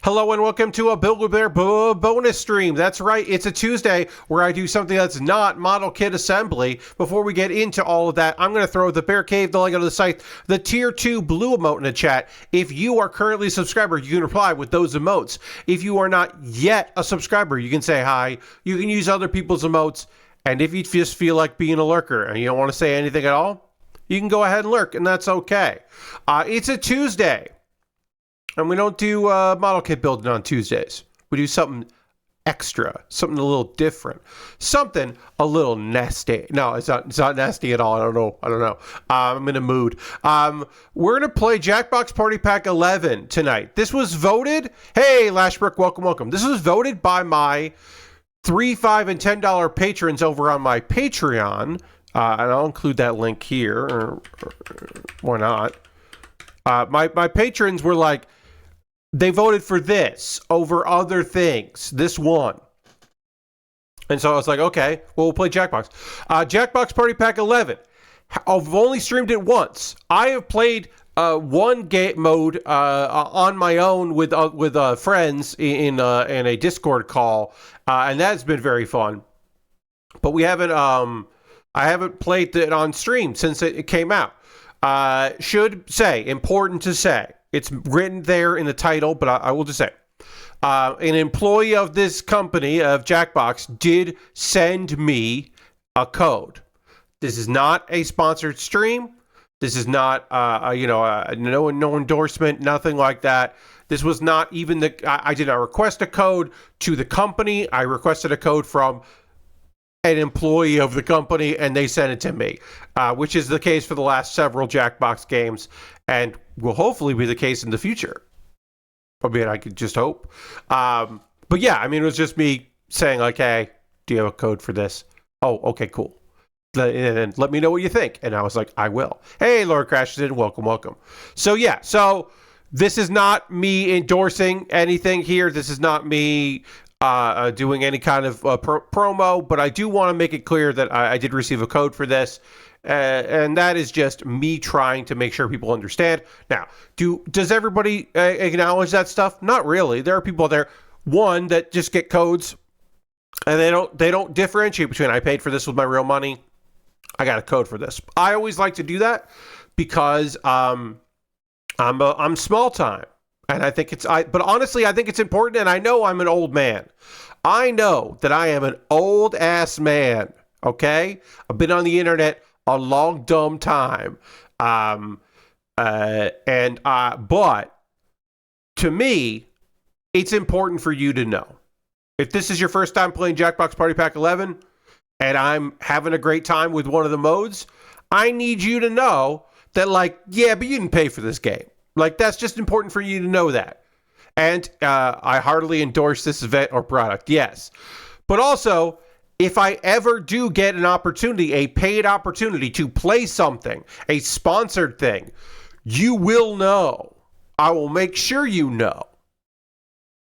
Hello and welcome to a BWB bonus stream. That's right, it's a Tuesday where I do something that's not model kit assembly. Before we get into all of that, I'm going to throw the Bear Cave, the link to the site, the tier 2 blue emote in the chat. If you are currently a subscriber, you can reply with those emotes. If you are not yet a subscriber, you can say hi. You can use other people's emotes. And if you just feel like being a lurker and you don't want to say anything at all, you can go ahead and lurk, and that's okay. It's a Tuesday. And we don't do model kit building on Tuesdays. We do something extra, something a little different, something a little nasty. No, it's not nasty at all. I don't know. I'm in a mood. We're gonna play Jackbox Party Pack 11 tonight. This was voted. Hey, Lashbrook, welcome. This was voted by my $3, $5, and $10 patrons over on my Patreon, and I'll include that link here. Or why not? My patrons were like, they voted for this over other things. This one. And so I was like, okay, well, we'll play Jackbox. Jackbox Party Pack 11. I've only streamed it once. I have played one game mode on my own with friends in a Discord call, and that's been very fun. But we haven't. I haven't played it on stream since it came out. Should say, important to say. It's written there in the title, but I will just say, an employee of this company, of Jackbox, did send me a code. This is not a sponsored stream. This is not, no endorsement, nothing like that. This was not even I did not request a code to the company. I requested a code from an employee of the company, and they sent it to me, which is the case for the last several Jackbox games, and will hopefully be the case in the future. I mean, I could just hope. But yeah, I mean, it was just me saying, like, hey, do you have a code for this? Oh, okay, cool. And let me know what you think. And I was like, I will. Hey, Lord Crashes in, welcome. So yeah, so this is not me endorsing anything here. This is not me doing any kind of promo, but I do want to make it clear that I did receive a code for this, and that is just me trying to make sure people understand. Now, does everybody acknowledge that stuff? Not really. There are people there, one, that just get codes, and they don't differentiate between I paid for this with my real money, I got a code for this. I always like to do that because I'm small time. And I think but honestly, I think it's important, and I know I'm an old man. I know that I am an old ass man, okay? I've been on the internet a long, dumb time. But to me, it's important for you to know. If this is your first time playing Jackbox Party Pack 11, and I'm having a great time with one of the modes, I need you to know that, like, yeah, but you didn't pay for this game. Like, that's just important for you to know that. And I heartily endorse this event or product, yes. But also, if I ever do get an opportunity, a paid opportunity to play something, a sponsored thing, you will know. I will make sure you know.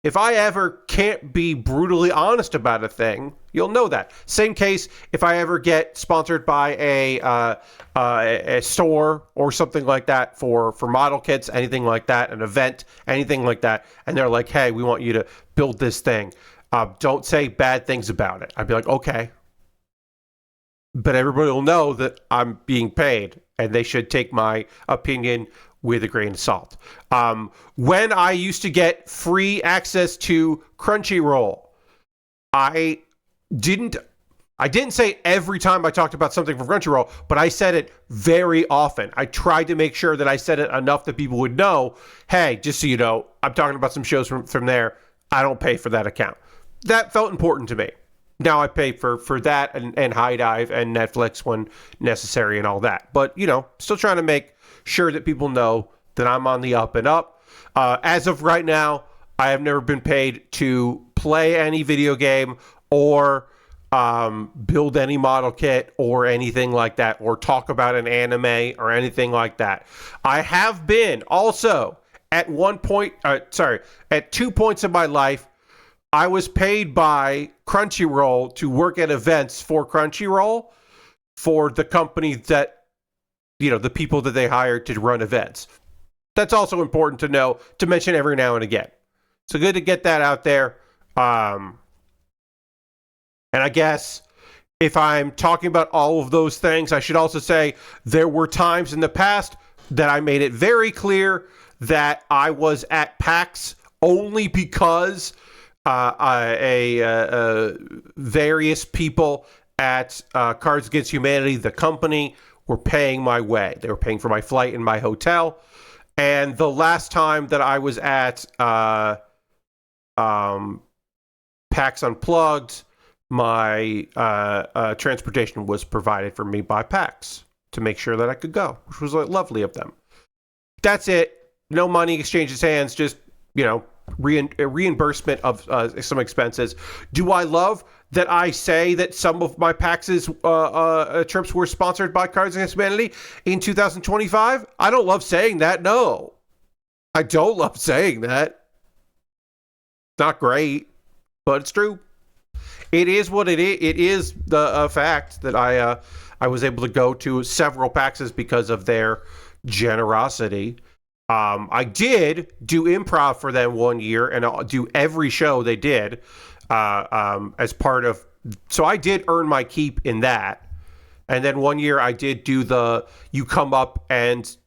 If I ever can't be brutally honest about a thing, you'll know that. Same case if I ever get sponsored by a store or something like that for model kits, anything like that, an event, anything like that, and they're like, hey, we want you to build this thing. Don't say bad things about it. I'd be like, okay. But everybody will know that I'm being paid, and they should take my opinion with a grain of salt. When I used to get free access to Crunchyroll, I didn't say every time I talked about something from Crunchyroll, but I said it very often. I tried to make sure that I said it enough that people would know, hey, just so you know, I'm talking about some shows from there. I don't pay for that account. That felt important to me. Now I pay for that and High Dive and Netflix when necessary and all that. But, still trying to make sure that people know that I'm on the up and up. As of right now, I have never been paid to play any video game or build any model kit or anything like that, or talk about an anime or anything like that. I have been also at 2 points in my life, I was paid by Crunchyroll to work at events for Crunchyroll for the company that, the people that they hired to run events. That's also important to know, to mention every now and again. So good to get that out there. And I guess if I'm talking about all of those things, I should also say there were times in the past that I made it very clear that I was at PAX only because various people at Cards Against Humanity, the company, were paying my way. They were paying for my flight and my hotel. And the last time that I was at PAX Unplugged, my transportation was provided for me by PAX to make sure that I could go, which was lovely of them. That's it. No money exchanges hands, just, reimbursement of some expenses. Do I love that I say that some of my PAX's trips were sponsored by Cards Against Humanity in 2025? I don't love saying that, no. I don't love saying that. Not great, but it's true. It is what it is. It is the fact that I was able to go to several PAXs because of their generosity. I did do improv for them one year, and I'll do every show they did as part of. So I did earn my keep in that. And then one year I did do you come up and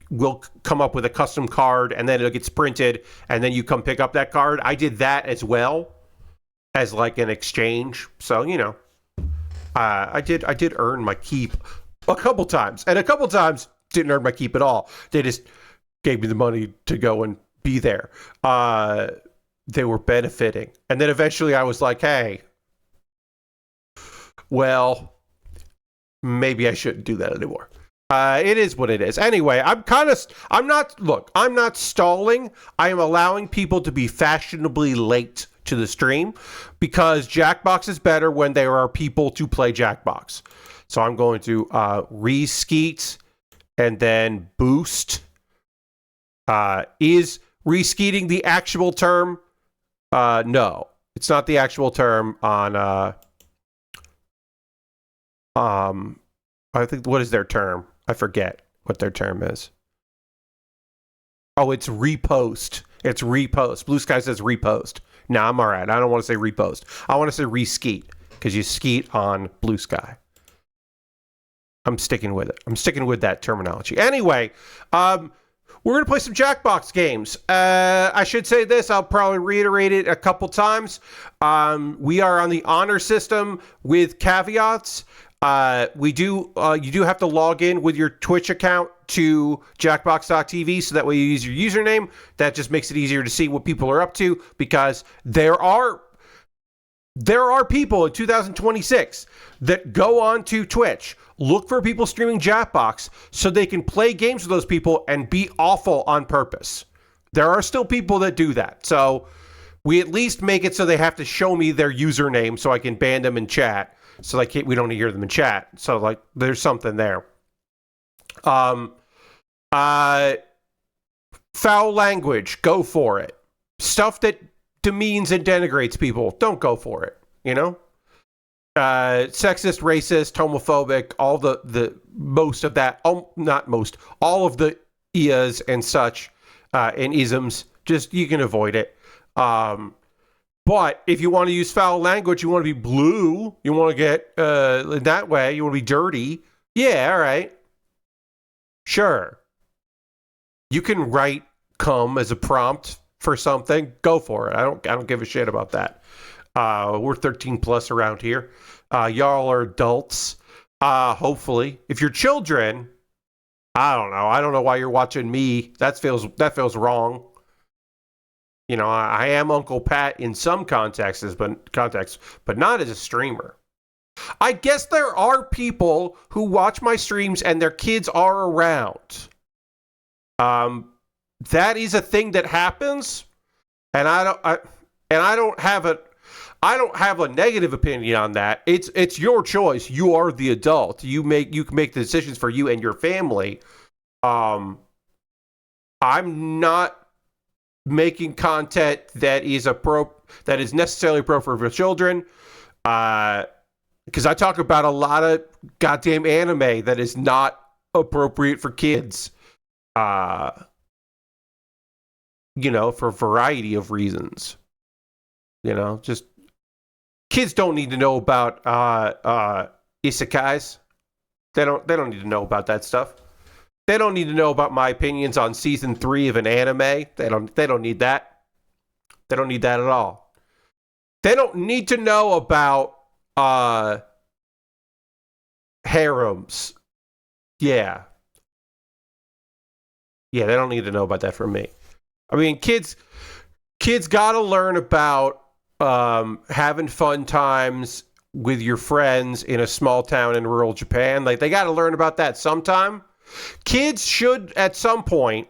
we'll come up with a custom card, and then it gets printed, and then you come pick up that card. I did that as well as like an exchange. So, I did earn my keep a couple times, and a couple times didn't earn my keep at all. They just gave me the money to go and be there. They were benefiting. And then eventually I was like, hey, well, maybe I shouldn't do that anymore. It is what it is. Anyway, I'm not stalling. I am allowing people to be fashionably late to the stream because Jackbox is better when there are people to play Jackbox. So I'm going to reskeet and then boost. Is reskeeting the actual term? No, it's not the actual term on I think, what is their term? I forget what their term is. Oh, it's repost. It's repost. Blue Sky says repost. No, I'm all right. I don't want to say repost. I want to say reskeet because you skeet on Blue Sky. I'm sticking with it. I'm sticking with that terminology. Anyway, we're going to play some Jackbox games. I should say this. I'll probably reiterate it a couple times. We are on the honor system with caveats. You do have to log in with your Twitch account to jackbox.tv, so that way you use your username. That just makes it easier to see what people are up to, because there are people in 2026 that go on to Twitch, look for people streaming Jackbox so they can play games with those people and be awful on purpose. There are still people that do that. So we at least make it so they have to show me their username so I can ban them in chat. So we don't hear them in chat. So there's something there. Foul language, go for it. Stuff that demeans and denigrates people, don't go for it. Sexist, racist, homophobic, all the most of that. Not most, all of the IAs and such and isms. Just, you can avoid it. But if you want to use foul language, you want to be blue, you want to get that way, you want to be dirty. Yeah, all right. Sure. You can write "cum" as a prompt for something. Go for it. I don't give a shit about that. We're 13 plus around here. Y'all are adults. Hopefully, if you're children, I don't know. I don't know why you're watching me. That feels wrong. I am Uncle Pat in some contexts, but not as a streamer. I guess there are people who watch my streams and their kids are around. That is a thing that happens, and I don't have a negative opinion on that. It's your choice. You are the adult. You can make the decisions for you and your family. I'm not making content that is necessarily appropriate for children, because I talk about a lot of goddamn anime that is not appropriate for kids. for a variety of reasons. Just kids don't need to know about isekais. They don't need to know about that stuff. They don't need to know about my opinions on season 3 of an anime. They don't need that. They don't need that at all. They don't need to know about harems. Yeah. Yeah, they don't need to know about that from me. I mean, kids got to learn about having fun times with your friends in a small town in rural Japan. Like, they got to learn about that sometime. Kids should, at some point,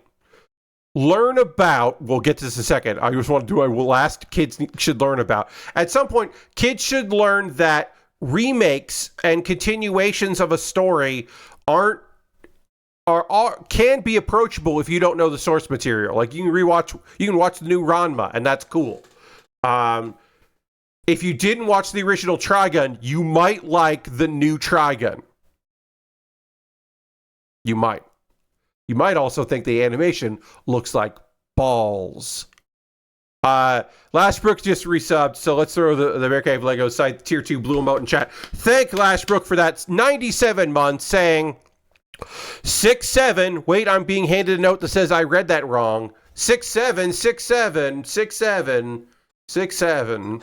learn about, we'll get to this in a second. I just want to do last kids should learn about. At some point, kids should learn that remakes and continuations of a story can be approachable if you don't know the source material. Like, you can watch the new Ranma, and that's cool. If you didn't watch the original Trigun, you might like the new Trigun. You might. You might also think the animation looks like balls. Lashbrook just resubbed, so let's throw the Bear Cave Lego site tier 2 blue emote in chat. Thank Lashbrook for that 97 months, saying 6-7. Wait, I'm being handed a note that says I read that wrong. 6-7, 6-7, 6-7, 6-7.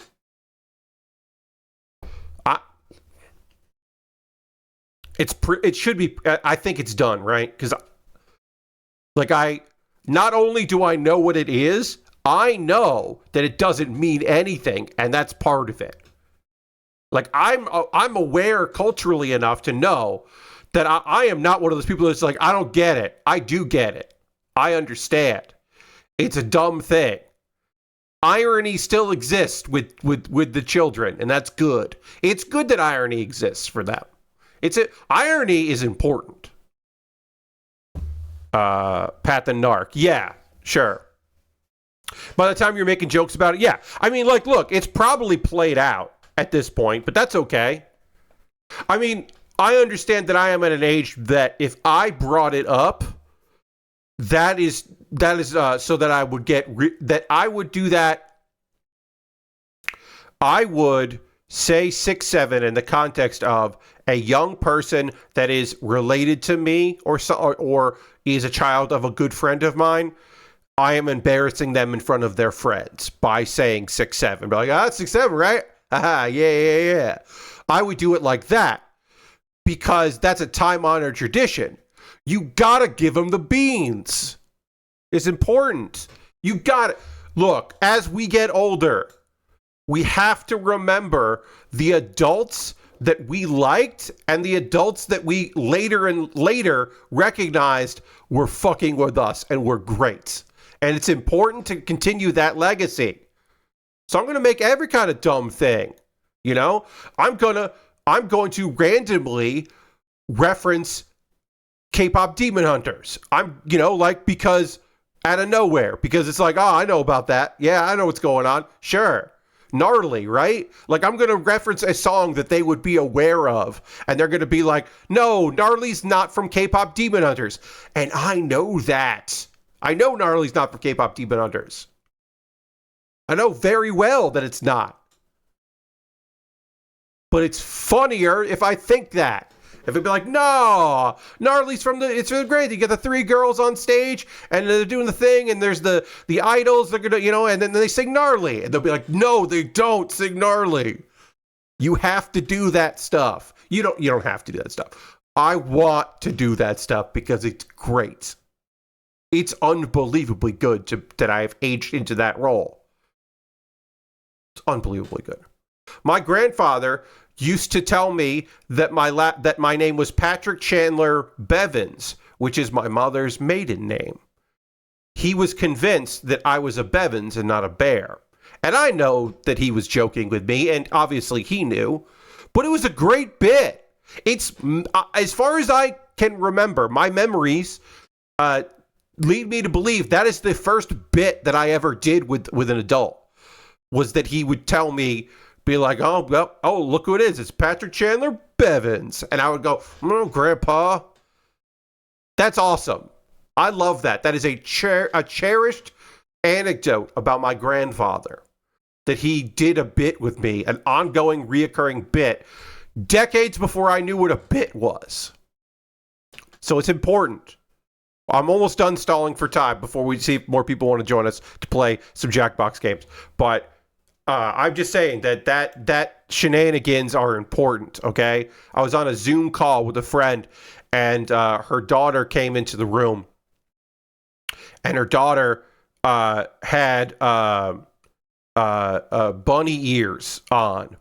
It should be. I think it's done, right? Because, not only do I know what it is, I know that it doesn't mean anything, and that's part of it. Like, I'm aware culturally enough to know that I am not one of those people that's like, I don't get it. I do get it. I understand. It's a dumb thing. Irony still exists with the children, and that's good. It's good that irony exists for them. Irony is important. Pat the Narc. Yeah, sure. By the time you're making jokes about it, yeah. I mean, look, it's probably played out at this point, but that's okay. I mean, I understand that I am at an age that if I brought it up, that is so that I would that I would do that. I would say 6-7 in the context of a young person that is related to me or is a child of a good friend of mine. I am embarrassing them in front of their friends by saying 6-7. Be like, that's 6-7, right? Haha, yeah. I would do it like that because that's a time-honored tradition. You gotta give them the beans. It's important. You gotta look, as we get older, we have to remember the adults that we liked and the adults that we later recognized were fucking with us and were great. And it's important to continue that legacy. So I'm going to make every kind of dumb thing. I'm going to randomly reference K-pop Demon Hunters. Because out of nowhere, because it's like, oh, I know about that. Yeah, I know what's going on. Sure. Gnarly, right? Like, I'm going to reference a song that they would be aware of, and they're going to be like, no, Gnarly's not from K-pop Demon Hunters. And I know that. I know Gnarly's not from K-pop Demon Hunters. I know very well that it's not. But it's funnier if I think that. If it'd be like, no, Gnarly's it's really great. You get the 3 girls on stage and they're doing the thing and there's the idols, they're going to, and then they sing Gnarly. And they'll be like, no, they don't sing Gnarly. You have to do that stuff. You don't have to do that stuff. I want to do that stuff because it's great. It's unbelievably good that I've aged into that role. It's unbelievably good. My grandfather used to tell me that my name was Patrick Chandler Bevins, which is my mother's maiden name. He was convinced that I was a Bevins and not a Bear. And I know that he was joking with me, and obviously he knew, but it was a great bit. It's, as far as I can remember, my memories lead me to believe that is the first bit that I ever did with an adult, was that he would tell me, be like, oh, look who it is. It's Patrick Chandler Bevins. And I would go, Grandpa. That's awesome. I love that. That is a cherished anecdote about my grandfather that he did a bit with me, an ongoing, reoccurring bit, decades before I knew what a bit was. So it's important. I'm almost done stalling for time before we see if more people want to join us to play some Jackbox games. But I'm just saying that shenanigans are important, okay? I was on a Zoom call with a friend, and her daughter came into the room. And her daughter had bunny ears on.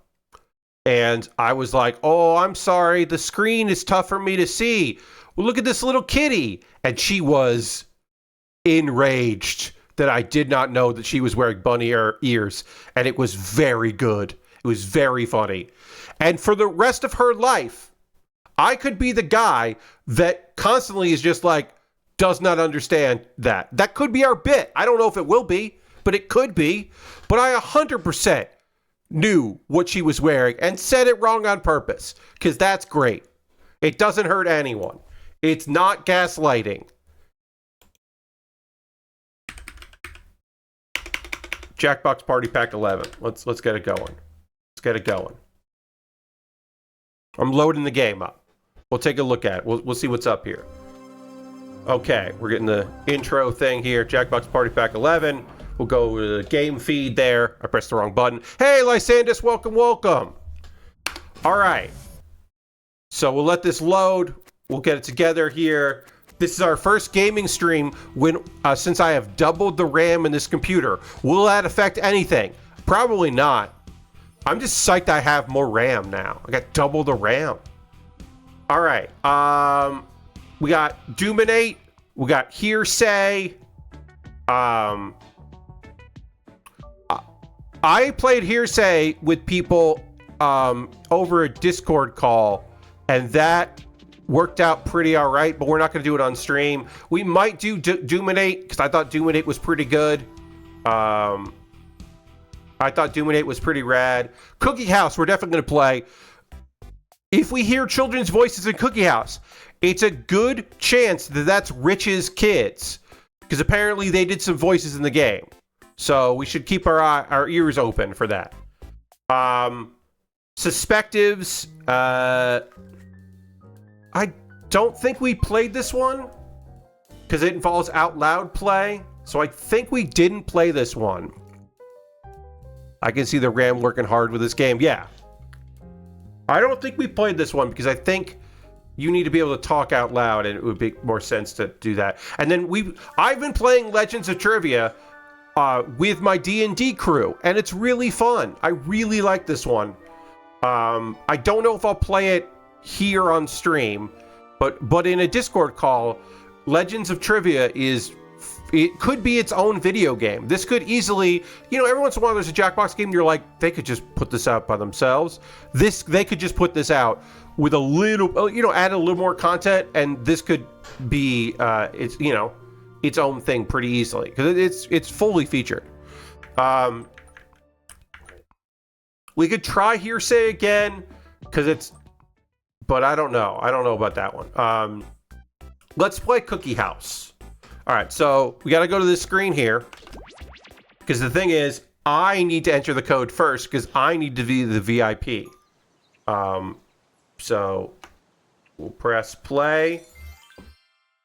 And I was like, oh, I'm sorry, the screen is tough for me to see. Well, look at this little kitty. And she was enraged that I did not know that she was wearing bunny ears. And it was very good. It was very funny. And for the rest of her life, I could be the guy that constantly is just like, does not understand that. That could be our bit. I don't know if it will be, but it could be. But I 100% knew what she was wearing and said it wrong on purpose, because that's great. It doesn't hurt anyone. It's not gaslighting. Jackbox Party Pack 11. Let's get it going. Let's get it going. I'm loading the game up. We'll take a look at it. We'll see what's up here. Okay, we're getting the intro thing here. Jackbox Party Pack 11. We'll go to the game feed there. I pressed the wrong button. Hey, Lysandus, welcome, welcome. All right. So we'll let this load. We'll get it together here. This is our first gaming stream since I have doubled the RAM in this computer. Will that affect anything? Probably not. I'm just psyched I have more RAM now. I got double the RAM. All right. We got Dominate. We got Hearsay. I played Hearsay with people over a Discord call, and that worked out pretty all right, but we're not going to do it on stream. We might do Dominate, because I thought Dominate was pretty good. I thought Dominate was pretty rad. Cookie House, we're definitely going to play. If we hear children's voices in Cookie House, it's a good chance that that's Rich's kids, because apparently they did some voices in the game. So we should keep our ears open for that. Suspectives. I don't think we played this one because it involves out loud play. So I think we didn't play this one. I can see the RAM working hard with this game. Yeah. I don't think we played this one because I think you need to be able to talk out loud, and it would make more sense to do that. And then I've been playing Legends of Trivia with my D&D crew, and it's really fun. I really like this one. I don't know if I'll play it here on stream, but in a Discord call, Legends of Trivia it could be its own video game. This could easily, every once in a while there's a Jackbox game, you're like, they could just put this out by themselves. They could just put this out with a little, add a little more content, and this could be, its own thing pretty easily, because it's fully featured. We could try Hearsay again, but I don't know. I don't know about that one. Let's play Cookie House. All right, so we got to go to this screen here, because the thing is, I need to enter the code first, because I need to be the VIP. So we'll press play.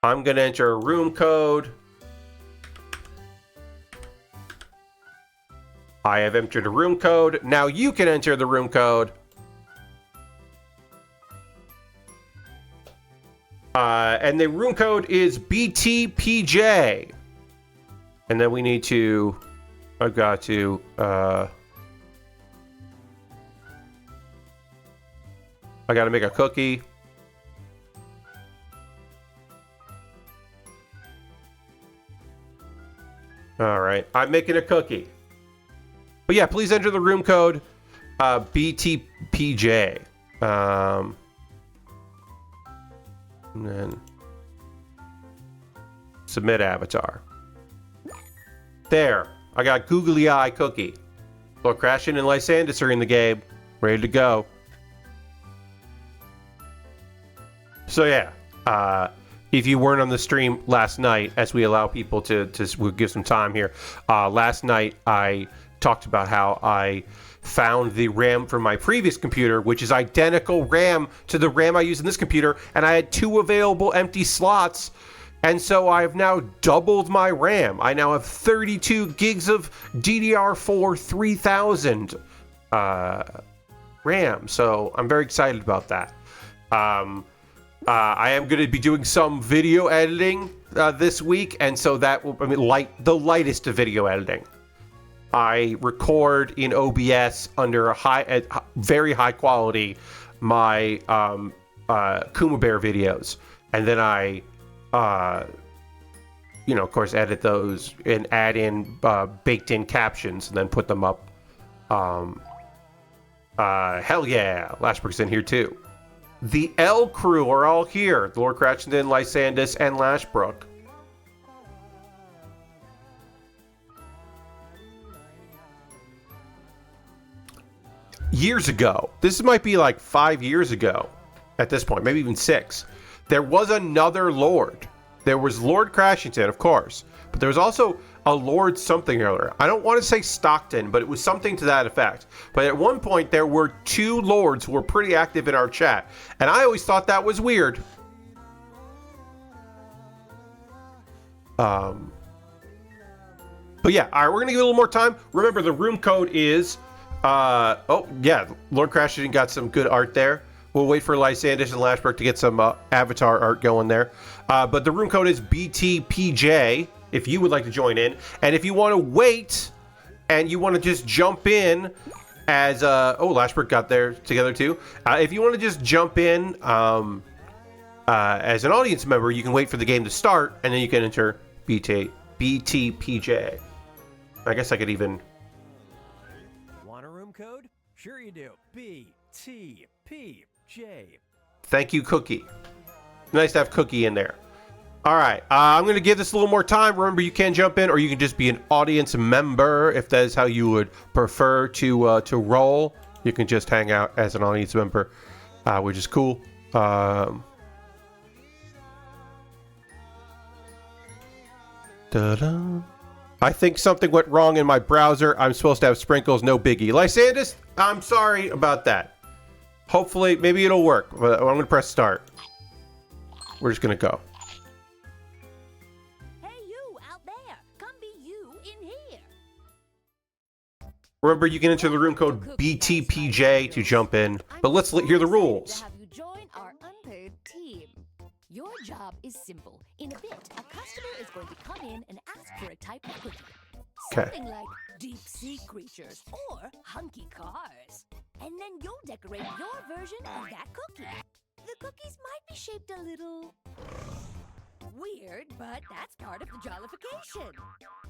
I'm going to enter a room code. I have entered a room code. Now you can enter the room code. And the room code is BTPJ. And then we need to... I've got to... I got to make a cookie. All right. I'm making a cookie. But yeah, please enter the room code BTPJ. And then submit avatar. There. I got googly eye cookie. Lord Crashin and Lysandus are in the game. Ready to go. So yeah. if you weren't on the stream last night, as we allow people to we'll give some time here. Last night I talked about how I found the RAM from my previous computer, which is identical RAM to the RAM I use in this computer, and I had 2 available empty slots, and so I've now doubled my RAM. I now have 32 gigs of DDR4 3000 RAM, so I'm very excited about that. I am going to be doing some video editing this week, and so that will, the lightest of video editing. I record in OBS under a very high quality my Kuma Bear videos, and then I, of course, edit those and add in baked-in captions, and then put them up. Hell yeah, Lashbrook's in here too. The L crew are all here: Lord Cratchington, Lysandus, and Lashbrook. Years ago, this might be like 5 years ago at this point, maybe even 6, there was another Lord. There was Lord Crashington, of course, but there was also a Lord something or other. I don't want to say Stockton, but it was something to that effect. But at one point, there were 2 Lords who were pretty active in our chat, and I always thought that was weird. But yeah, all right, we're going to give it a little more time. Remember, the room code is... oh, yeah, Lord Crashington got some good art there. We'll wait for Lysandus and Lashbrook to get some avatar art going there. But the room code is BTPJ if you would like to join in. And if you want to wait and you want to just jump in as... Lashbrook got there together too. If you want to just jump in as an audience member, you can wait for the game to start, and then you can enter BTPJ. I guess I could even... Want a room code? Sure you do. BTPJ. Thank you, Cookie. Nice to have Cookie in there. All right, I'm going to give this a little more time. Remember, you can jump in, or you can just be an audience member if that is how you would prefer to roll. You can just hang out as an audience member, which is cool. I think something went wrong in my browser. I'm supposed to have sprinkles, no biggie. Lysandus, I'm sorry about that. Hopefully, maybe it'll work. I'm going to press start. We're just going to go. Hey, you out there. Come be you in here. Remember, you can enter the room code BTPJ to jump in. But let's hear the rules. To have you join our unpaid team. Your job is simple. In a bit, a customer is going to come in and ask for a type of cookie. Something like deep sea creatures or hunky cars. And then you'll decorate your version of that cookie. The cookies might be shaped a little weird, but that's part of the jollification.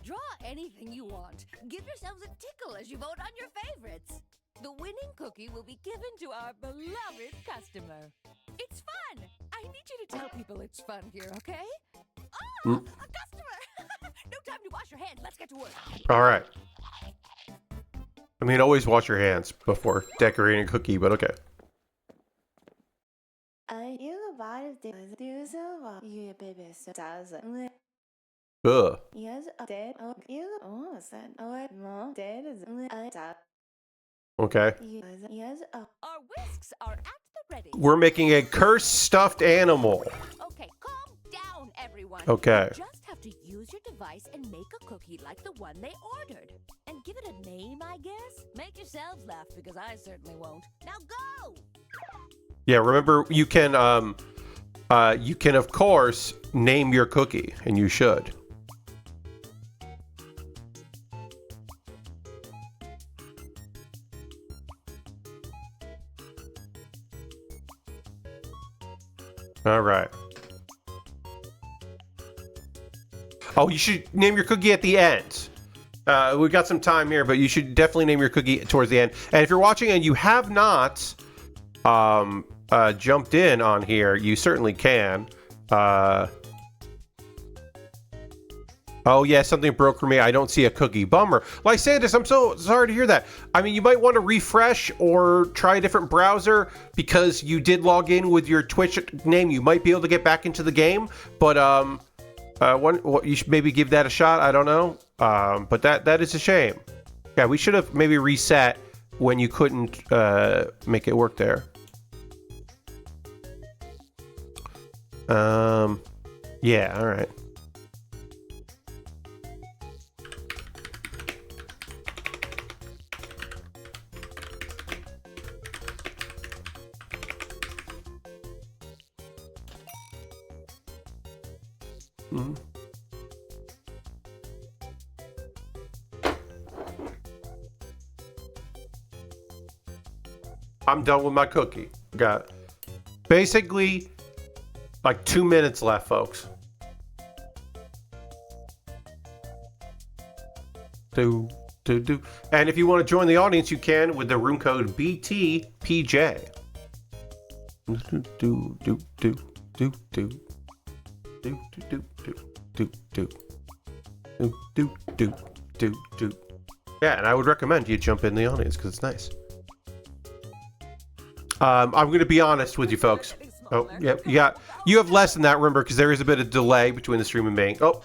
Draw anything you want. Give yourselves a tickle as you vote on your favorites. The winning cookie will be given to our beloved customer. It's fun! I need you to tell people it's fun here, okay? Oh, a customer! No time to wash your hands. Let's get to work. All right. I mean, always wash your hands before decorating a cookie, but okay. Ugh. Okay. Our whisks are at the ready. We're making a cursed stuffed animal. Okay, calm down, everyone. Okay. You just have to use your device and make a cookie like the one they ordered. And give it a name, I guess. Make yourselves laugh, because I certainly won't. Now go! Yeah, remember, you can of course name your cookie, and you should. All right. Oh, you should name your cookie at the end. We got some time here, but you should definitely name your cookie towards the end. And if you're watching and you have not jumped in on here, you certainly can. Oh, yeah, something broke for me. I don't see a cookie. Bummer. Lysantis, I'm so sorry to hear that. I mean, you might want to refresh or try a different browser because you did log in with your Twitch name. You might be able to get back into the game, but you should maybe give that a shot. I don't know. But that is a shame. Yeah, we should have maybe reset when you couldn't make it work there. Yeah, all right. Mm-hmm. I'm done with my cookie. Got basically like 2 minutes left, folks. And if you want to join the audience, you can with the room code BTPJ. Yeah, and I would recommend you jump in the audience because it's nice. I'm going to be honest with you folks. Oh, yeah, you have less than that, remember, because there is a bit of delay between the stream and being. Oh,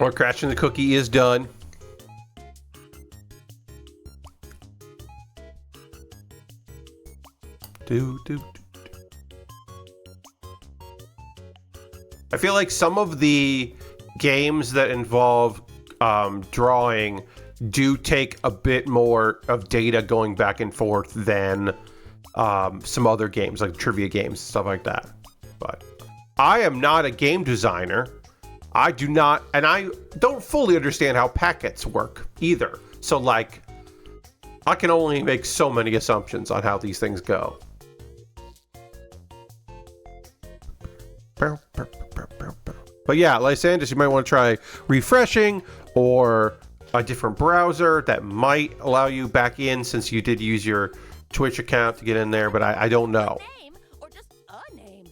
or crashing the cookie is done. I feel like some of the games that involve drawing do take a bit more of data going back and forth than some other games, like trivia games, stuff like that. But I am not a game designer. I do not, and I don't fully understand how packets work either. So, like, I can only make so many assumptions on how these things go. But yeah, Lysantis, you might want to try refreshing or a different browser that might allow you back in, since you did use your Twitch account to get in there, but I don't know. Name or just a name?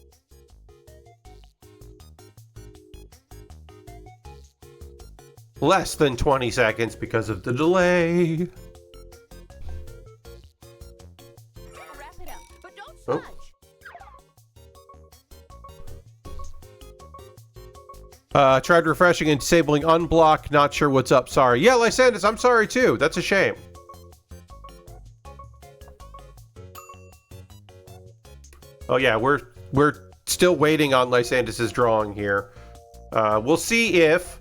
Less than 20 seconds because of the delay. Wrap it up, but don't Oh. smudge. Tried refreshing and disabling unblock. Not sure what's up. Sorry. Yeah, Lysantis, I'm sorry too. That's a shame. Oh yeah, we're still waiting on Lysantis' drawing here. We'll see if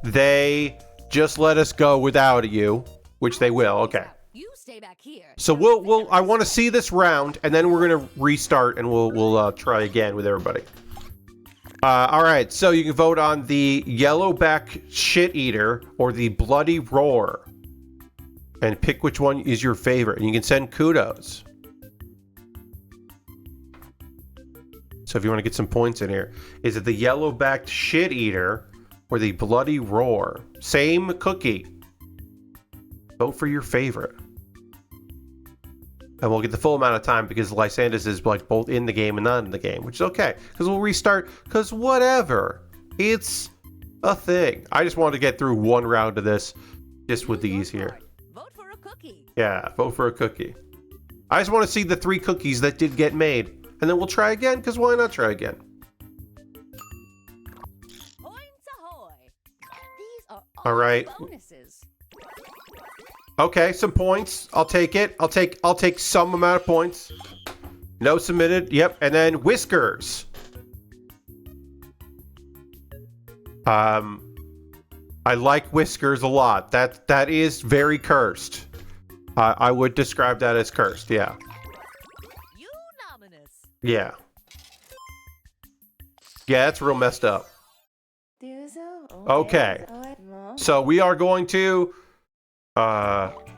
they just let us go without you, which they will. Okay. You stay back here. So I want to see this round, and then we're gonna restart, and we'll try again with everybody. All right, so you can vote on the Yellowback Shit Eater or the Bloody Roar, and pick which one is your favorite. And you can send kudos. So if you want to get some points in here, is it the Yellow-backed Shit Eater or the Bloody Roar? Same cookie. Vote for your favorite. And we'll get the full amount of time because Lysantis is like both in the game and not in the game, which is okay. Because we'll restart, because whatever. It's a thing. I just wanted to get through one round of this just with these here. Vote for a cookie. Yeah, vote for a cookie. I just want to see the 3 cookies that did get made. And then we'll try again, because why not try again? Points ahoy. These are All right. bonuses. Okay, some points. I'll take it. I'll take some amount of points. No submitted. Yep. And then Whiskers. I like Whiskers a lot. That is very cursed. I would describe that as cursed. Yeah. Yeah. Yeah, that's real messed up. Okay. So we are going to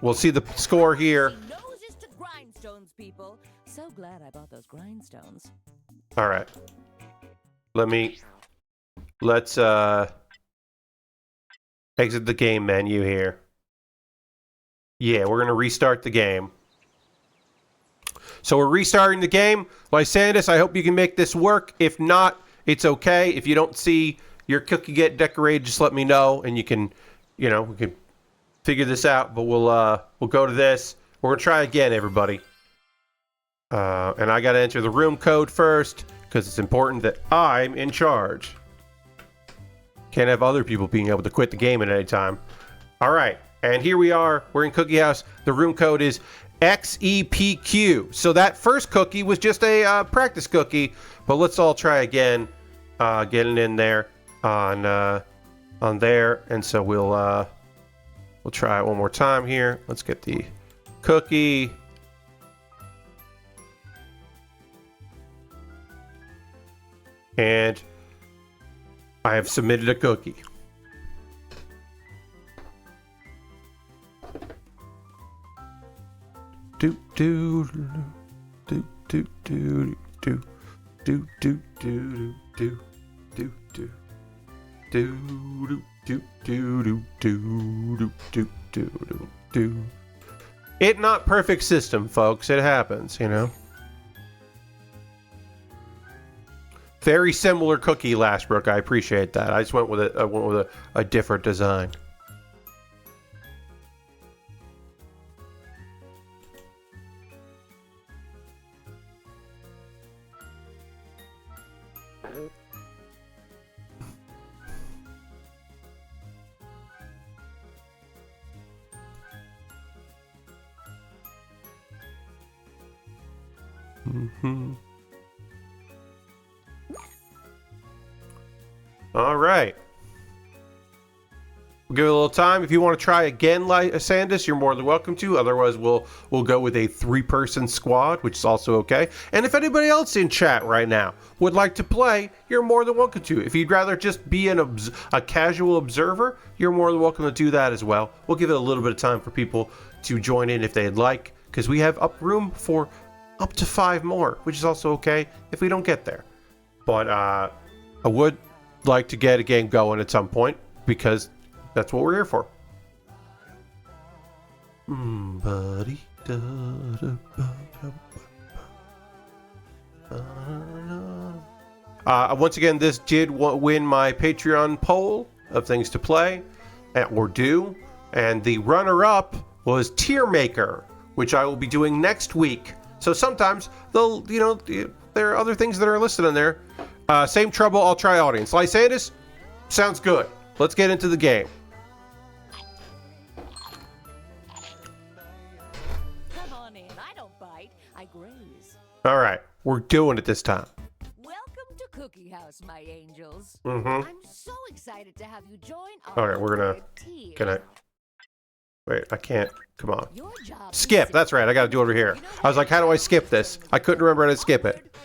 we'll see the score here. Noses to grindstones, people. So glad I bought those grindstones. All right. Let's exit the game menu here. Yeah, we're going to restart the game. So we're restarting the game. Lysantis, I hope you can make this work. If not, it's okay. If you don't see your cookie get decorated, just let me know, and you can, we can figure this out. But we'll go to this. We're gonna try again, everybody. And I gotta enter the room code first because it's important that I'm in charge. Can't have other people being able to quit the game at any time. All right, and here we are. We're in Cookie House. The room code is XEPQ. So that first cookie was just a practice cookie, but let's all try again. Getting in there on there, and so we'll try it one more time here. Let's get the cookie. And I have submitted a cookie. Do do do do do do do do do do do do do do do do do do do. It not perfect system, folks. It happens, Very similar cookie, Lashbrook. I appreciate that. I just went with a different design. All right. We'll give it a little time. If you want to try again, Sandus, you're more than welcome to. Otherwise, we'll go with a 3-person squad, which is also okay. And if anybody else in chat right now would like to play, you're more than welcome to. If you'd rather just be a casual observer, you're more than welcome to do that as well. We'll give it a little bit of time for people to join in if they'd like, because we have room for up to 5 more, which is also okay if we don't get there. But I would like to get a game going at some point, because that's what we're here for. Buddy. Once again, this did win my Patreon poll of things to play or do, and the runner-up was Tier Maker, which I will be doing next week. So sometimes there are other things that are listed on there. Same trouble, I'll try audience. Lysander, sounds good. Let's get into the game. Come on in. I don't bite. I graze. All right, we're doing it this time. Welcome to Cookie House, my angels. Mm-hmm. I'm so excited to have you join our All right, we're gonna. team. Can I? Wait, I can't. Come on. Your job Skip. is That's right. I got to do it over here. I was like, how do I skip this? I couldn't remember how to skip it.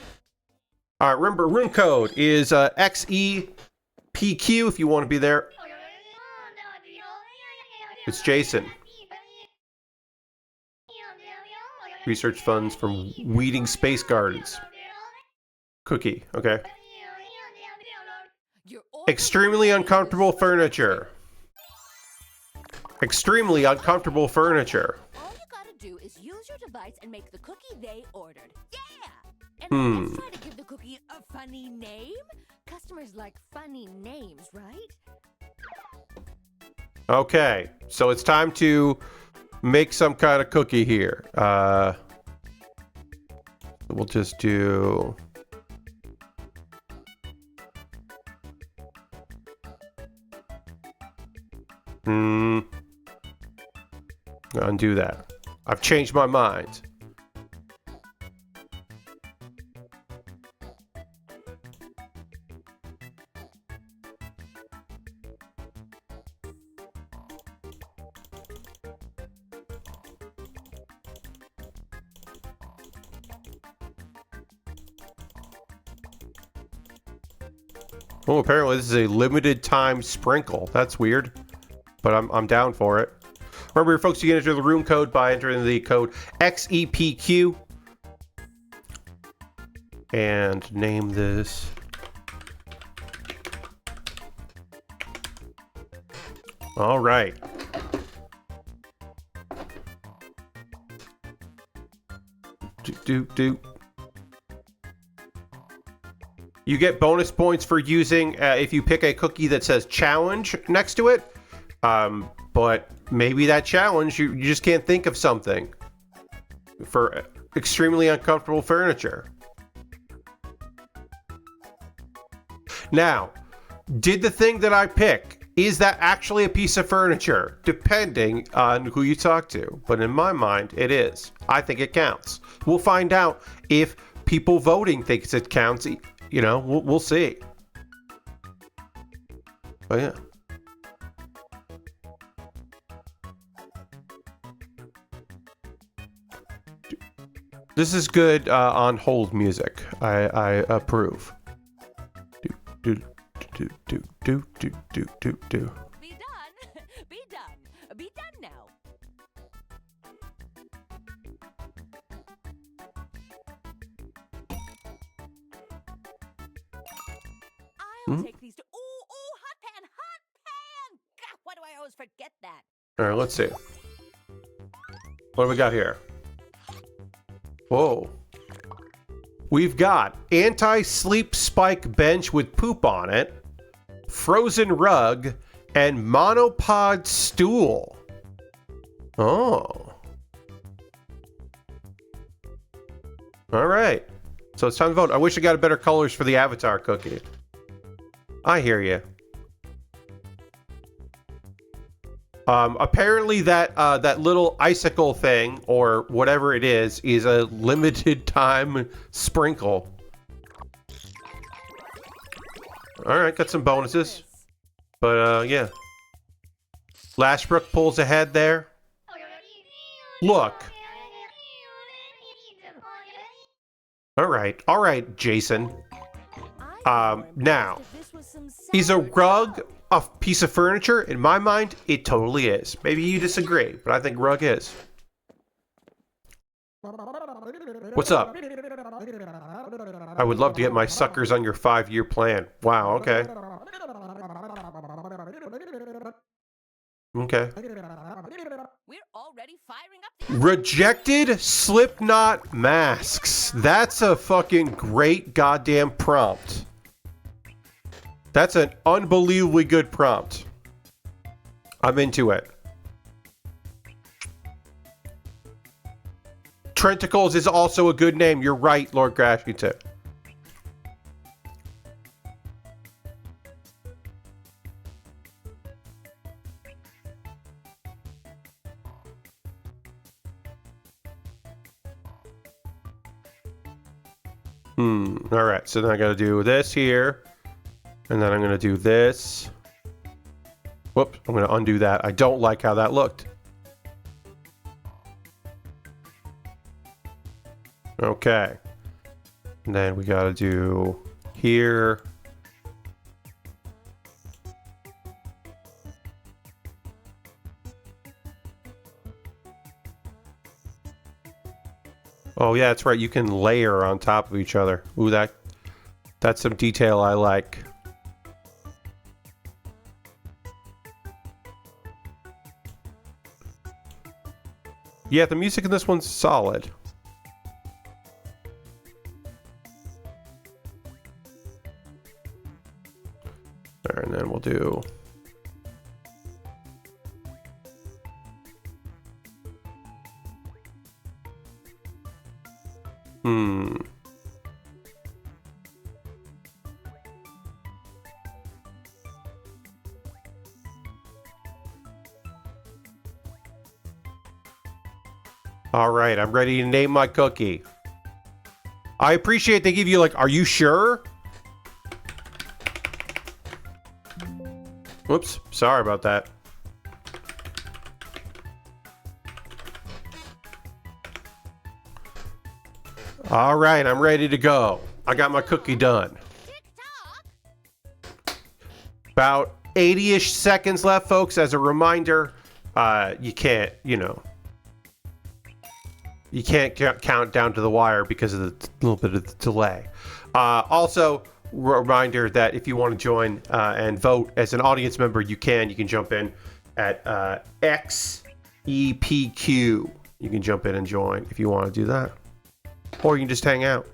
All right, remember, room code is XEPQ if you want to be there. It's Jason. Research funds from Weeding Space Gardens. Cookie, okay. Your order Extremely uncomfortable furniture. Extremely uncomfortable furniture. All you gotta do is use your device and make the cookie they ordered. Yeah! And let's try to give the cookie a funny name. Customers like funny names, right? Okay, so it's time to make some kind of cookie here. We'll just do... Undo that. I've changed my mind. Oh, apparently this is a limited time sprinkle. That's weird, but I'm down for it. Remember, folks, you can enter the room code by entering the code XEPQ and name this. All right. You get bonus points for using if you pick a cookie that says challenge next to it. But maybe that challenge, you just can't think of something for extremely uncomfortable furniture. Now, did the thing that I pick, is that actually a piece of furniture? Depending on who you talk to. But in my mind, it is. I think it counts. We'll find out if people voting thinks it counts. You know, we'll see. But yeah. This is good on hold music. I approve. Do. Be done. Be done. Be done now. I'll take these to. Ooh, hot pan, hot pan. God, why do I always forget that? All right, let's see. What do we got here? Whoa. We've got anti-sleep spike bench with poop on it, frozen rug, and monopod stool. Oh. All right. So it's time to vote. I wish I got better colors for the avatar cookie. I hear you. Apparently that little icicle thing, or whatever it is a limited time sprinkle. All right, got some bonuses. But, yeah. Lashbrook pulls ahead there. Look. All right, Jason. Now, is a rug a piece of furniture? In my mind, it totally is. Maybe you disagree, but I think rug is. What's up? I would love to get my suckers on your 5-year plan. Wow, okay. Okay. We're already firing up. Rejected Slipknot masks. That's a fucking great goddamn prompt. That's an unbelievably good prompt. I'm into it. Trenticles is also a good name. You're right, Lord Grashington. All right, so then I got to do this here. And then I'm going to do this. Whoops, I'm going to undo that. I don't like how that looked. Okay. And then we got to do here. Oh yeah, that's right. You can layer on top of each other. Ooh, that's some detail I like. Yeah, the music in this one's solid. There, and then we'll do... All right, I'm ready to name my cookie. I appreciate they give you like, are you sure? Whoops, sorry about that. All right, I'm ready to go. I got my cookie done. About 80-ish seconds left, folks. As a reminder, you can't, you can't count down to the wire because of the little bit of the delay. Also, reminder that if you want to join and vote as an audience member, you can jump in at XEPQ. You can jump in and join if you want to do that. Or you can just hang out.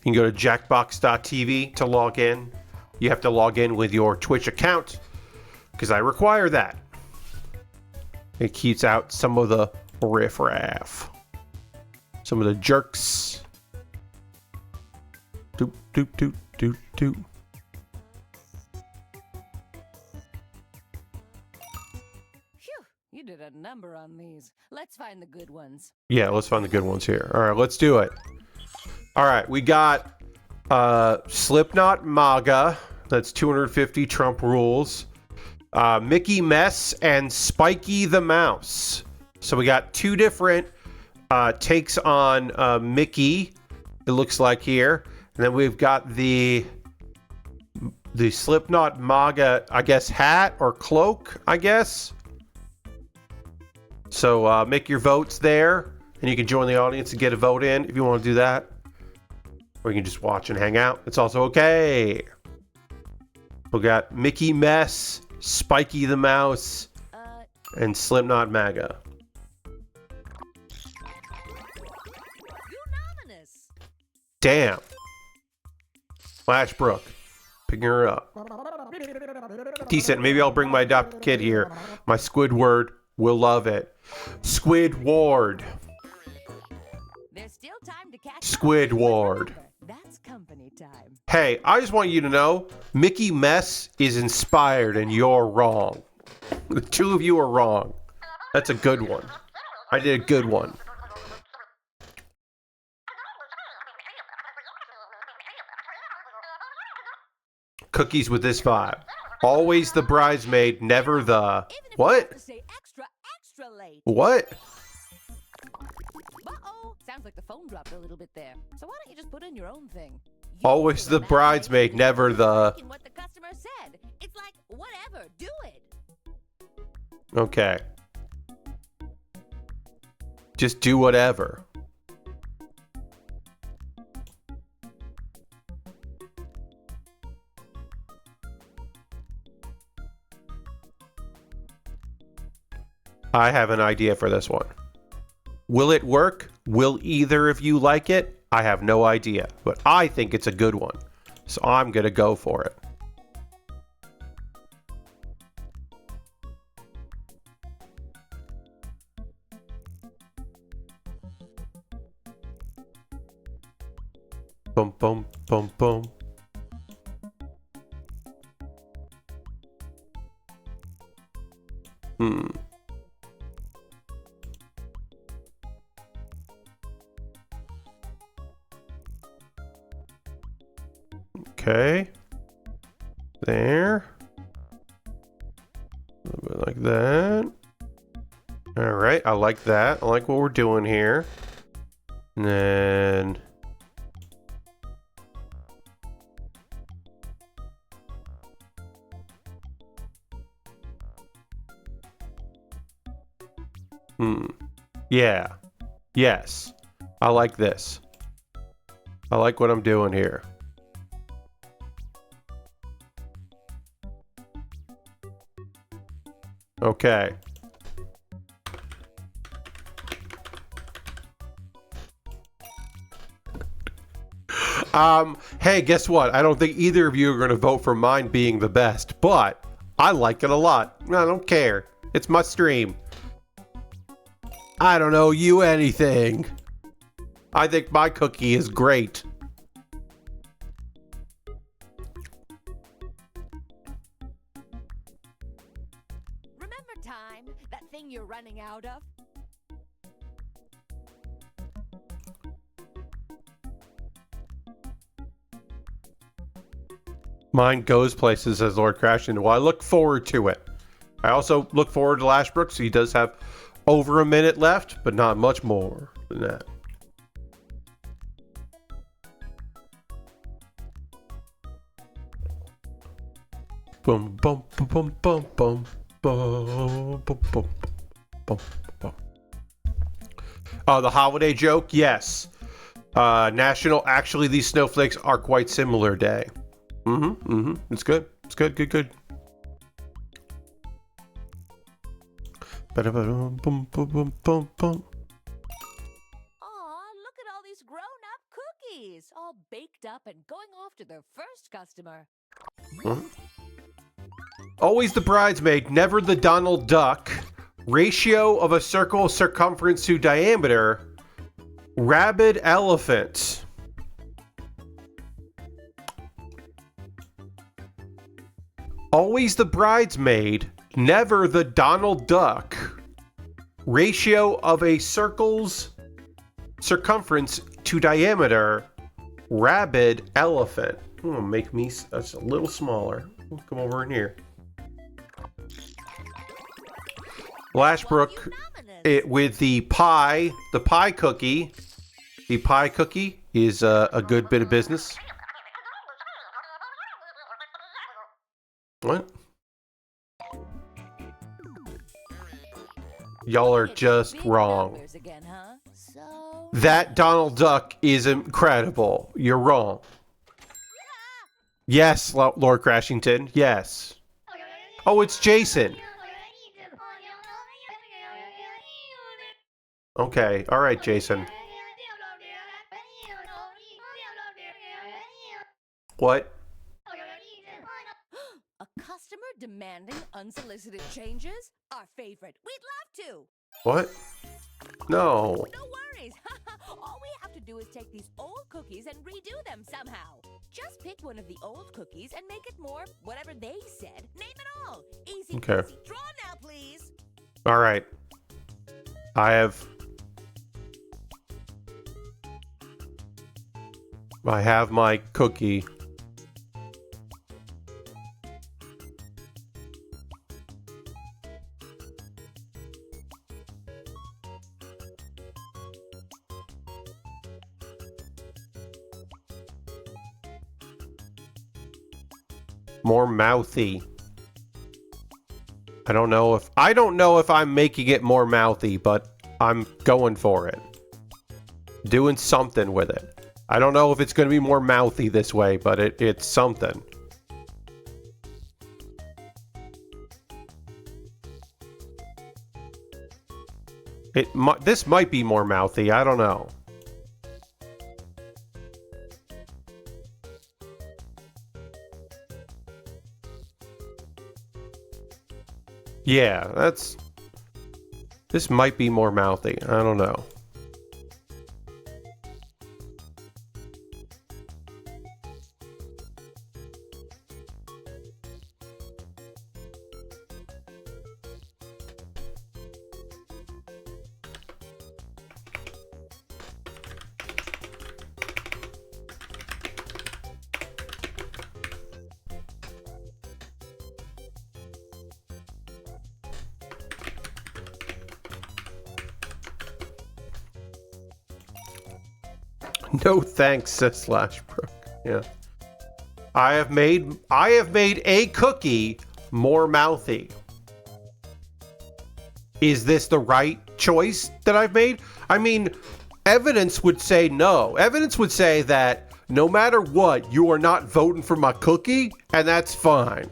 You can go to jackbox.tv to log in. You have to log in with your Twitch account because I require that. It keeps out some of the riffraff, some of the jerks. Doop, doop, doop, doop, doop. Phew, you did a number on these. Let's find the good ones. Yeah, let's find the good ones here. All right, let's do it. All right, we got Slipknot MAGA. That's 250 Trump rules. Mickey Mess and Spiky the Mouse. So we got two different takes on Mickey, it looks like here. And then we've got the Slipknot MAGA, I guess, hat or cloak, I guess. So make your votes there, and you can join the audience and get a vote in if you want to do that. Or you can just watch and hang out. It's also okay. We got Mickey Mess, Spiky the Mouse, and Slipknot MAGA. Unanimous. Damn. Flashbrook. Picking her up. Decent. Maybe I'll bring my adopted kid here. My Squidward will love it. Squidward. There's still time to catch Squidward. That's company time. Hey, I just want you to know, Mickey Mess is inspired and you're wrong. The two of you are wrong. That's a good one. I did a good one. Cookies with this vibe. Always the bridesmaid, never the... Even if you What? have to stay extra late. What? Uh-oh. Sounds like the phone dropped a little bit there. So why don't you just put in your own thing? Always the bridesmaid, never the... What the customer said. It's like, whatever, do it. Okay. Just do whatever. I have an idea for this one. Will it work? Will either of you like it? I have no idea, but I think it's a good one. So I'm gonna go for it. Boom, boom, boom, boom. Okay. There. A little bit like that. All right, I like that. I like what we're doing here. And then... Yeah. Yes. I like this. I like what I'm doing here. Okay. Hey, guess what? I don't think either of you are going to vote for mine being the best, but I like it a lot. I don't care. It's my stream. I don't owe you anything. I think my cookie is great. Remember time? That thing you're running out of? Mine goes places as Lord Crashing. Well, I look forward to it. I also look forward to Lashbrook, so he does have over a minute left, but not much more than that. Boom, boom, boom, boom, boom, boom, boom, boom, boom, boom, boom. Oh, the holiday joke? Yes. Actually, these snowflakes are quite similar day. It's good. It's good, good, good. Boom, boom, boom, boom, boom. Aw, look at all these grown-up cookies, all baked the first customer. Always the bridesmaid, never the Donald Duck. Ratio of a circle circumference to diameter. Rabid elephant. Always the bridesmaid, never the Donald Duck. Ratio of a circle's circumference to diameter. Rabid elephant. I'm gonna make me a little smaller. Come over in here. Lashbrook, with the pie cookie. The pie cookie is a good bit of business. What? Y'all are just wrong. Again, huh? So... That Donald Duck is incredible. You're wrong. Yes, Lord Crashington. Yes. Oh, it's Jason. Okay. All right, Jason. What? A customer demanding unsolicited changes? Our favorite. We'd love to. What? No. No worries. All we have to do is take these old cookies and redo them somehow. Just pick one of the old cookies and make it more whatever they said. Name it all. Easy Okay. peasy. Draw now, please. All right. I have my cookie. More mouthy. I don't know if I'm making it more mouthy, but I'm going for it. Doing something with it. I don't know if it's going to be more mouthy this way, but it's something. This might be more mouthy. I don't know. Yeah, this might be more mouthy. I don't know. No thanks, says Slashbrook. Yeah. I have made a cookie more mouthy. Is this the right choice that I've made? I mean, evidence would say no. Evidence would say that no matter what, you are not voting for my cookie, and that's fine.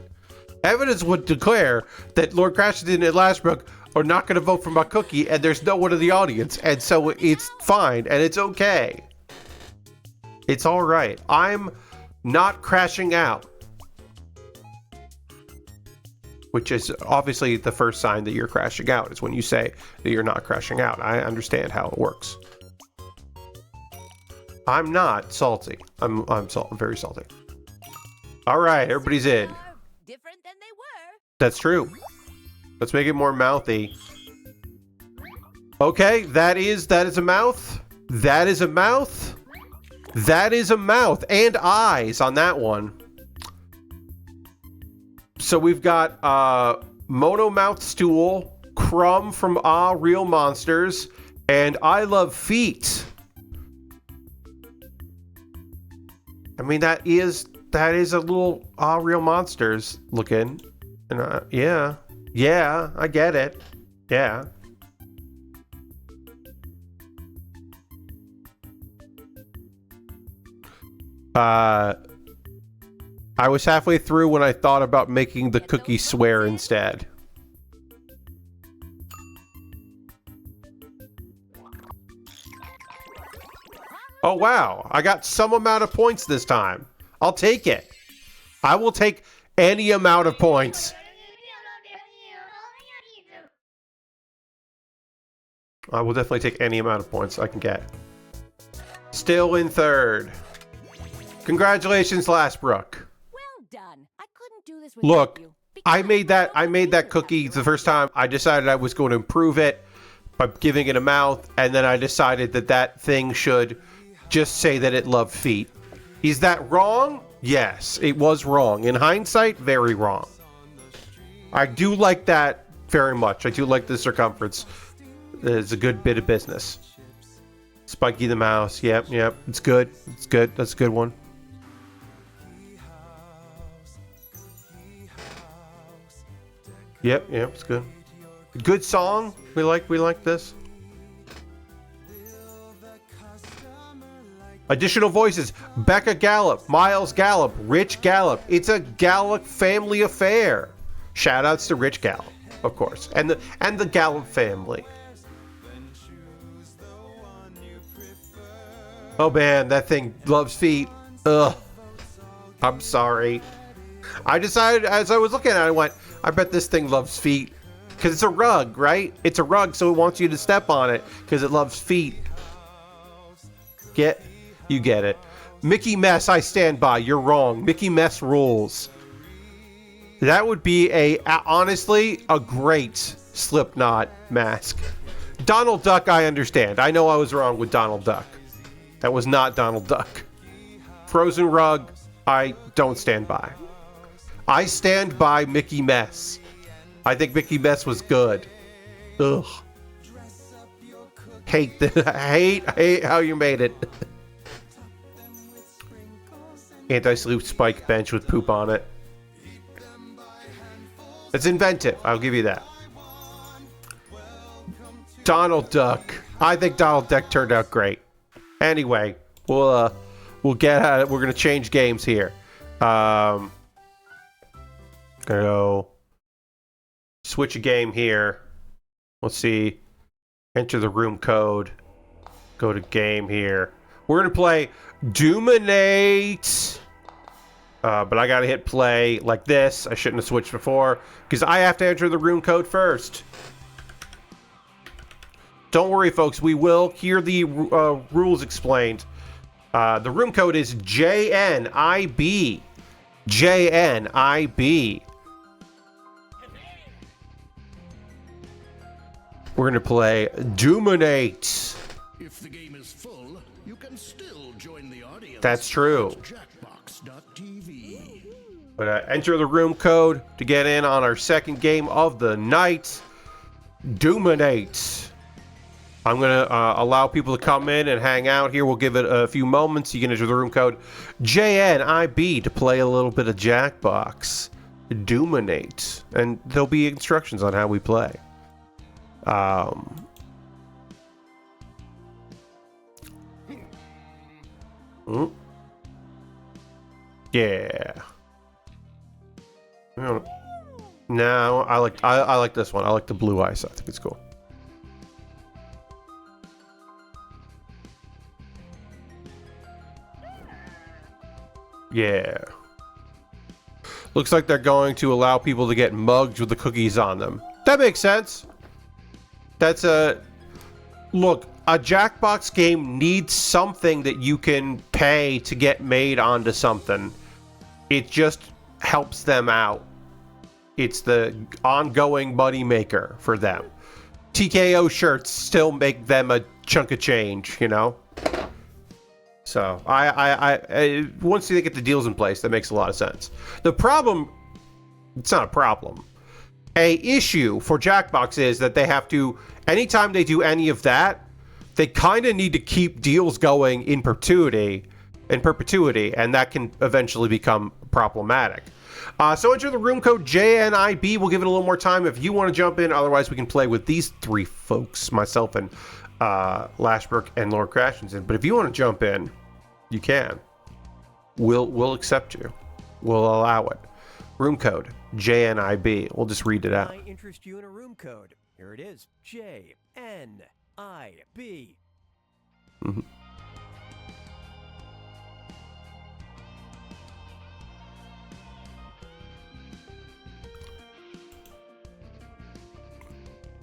Evidence would declare that Lord Crashington and Lashbrook are not going to vote for my cookie, and there's no one in the audience, and so it's fine, and it's okay. It's all right. I'm not crashing out. Which is obviously the first sign that you're crashing out, is when you say that you're not crashing out. I understand how it works. I'm not salty. I'm very salty. All right, everybody's in. Different than they were. That's true. Let's make it more mouthy. Okay, that is a mouth. That is a mouth. That is a mouth and eyes on that one. So we've got Mono Mouth Stool, Crumb from Ah Real Monsters, and I Love Feet. I mean, that is a little Ah Real Monsters looking. And yeah, I get it. Yeah. I was halfway through when I thought about making the cookie swear instead. Oh wow, I got some amount of points this time. I'll take it. I will take any amount of points. I will definitely take any amount of points I can get. Still in third. Congratulations, Lashbrook. Well done. I couldn't do this without Look, you. I made that cookie the first time. I decided I was going to improve it by giving it a mouth, and then I decided that that thing should just say that it loved feet. Is that wrong? Yes, it was wrong. In hindsight, very wrong. I do like that very much. I do like the circumference. It's a good bit of business. Spiky the Mouse. Yep. It's good. It's good. That's a good one. Yep, it's good. Good song. We like this. Additional voices: Becca Gallup, Miles Gallup, Rich Gallup. It's a Gallup family affair. Shoutouts to Rich Gallup, of course, and the Gallup family. Oh man, that thing loves feet. Ugh. I'm sorry. I decided as I was looking at it, I went, I bet this thing loves feet. Because it's a rug, right? It's a rug, so it wants you to step on it because it loves feet. You get it. Mickey Mess, I stand by. You're wrong. Mickey Mess rules. That would be honestly, a great Slipknot mask. Donald Duck, I understand. I know I was wrong with Donald Duck. That was not Donald Duck. Frozen Rug, I don't stand by. I stand by Mickey Mess. I think Mickey Mess was good. Ugh. Hate how you made it. Anti-sleep spike bench with poop on it. It's inventive. I'll give you that. Donald Duck. I think Donald Duck turned out great. Anyway, we'll get at it. We're gonna change games here. Gonna go switch a game here. Let's see. Enter the room code. Go to game here. We're gonna play Doominate. But I gotta hit play like this. I shouldn't have switched before because I have to enter the room code first. Don't worry, folks. We will hear the rules explained. The room code is JNIB. JNIB. We're going to play Doominate. If the game is full, you can still join the audience. That's true. Jackbox.tv. But enter the room code to get in on our second game of the night. Doominate. I'm going to allow people to come in and hang out here. We'll give it a few moments. You can enter the room code JNIB to play a little bit of Jackbox. Doominate. And there'll be instructions on how we play. Yeah. No, I like this one. I like the blue ice. I think it's cool. Yeah. Looks like they're going to allow people to get mugs with the cookies on them. That makes sense. That's a... Look, a Jackbox game needs something that you can pay to get made onto something. It just helps them out. It's the ongoing money maker for them. TKO shirts still make them a chunk of change, you know? So, I once they get the deals in place, that makes a lot of sense. The problem, it's not a problem. A issue for Jackbox is that they have to, anytime they do any of that, they kind of need to keep deals going in perpetuity, and that can eventually become problematic. So enter the room code JNIB. We'll give it a little more time if you want to jump in. Otherwise, we can play with these three folks, myself and Lashbrook and Lord Crashington. But if you want to jump in, you can. We'll accept you. We'll allow it. Room code JNIB. We'll just read it out. I interest you in a room code. Here it is. JNIB.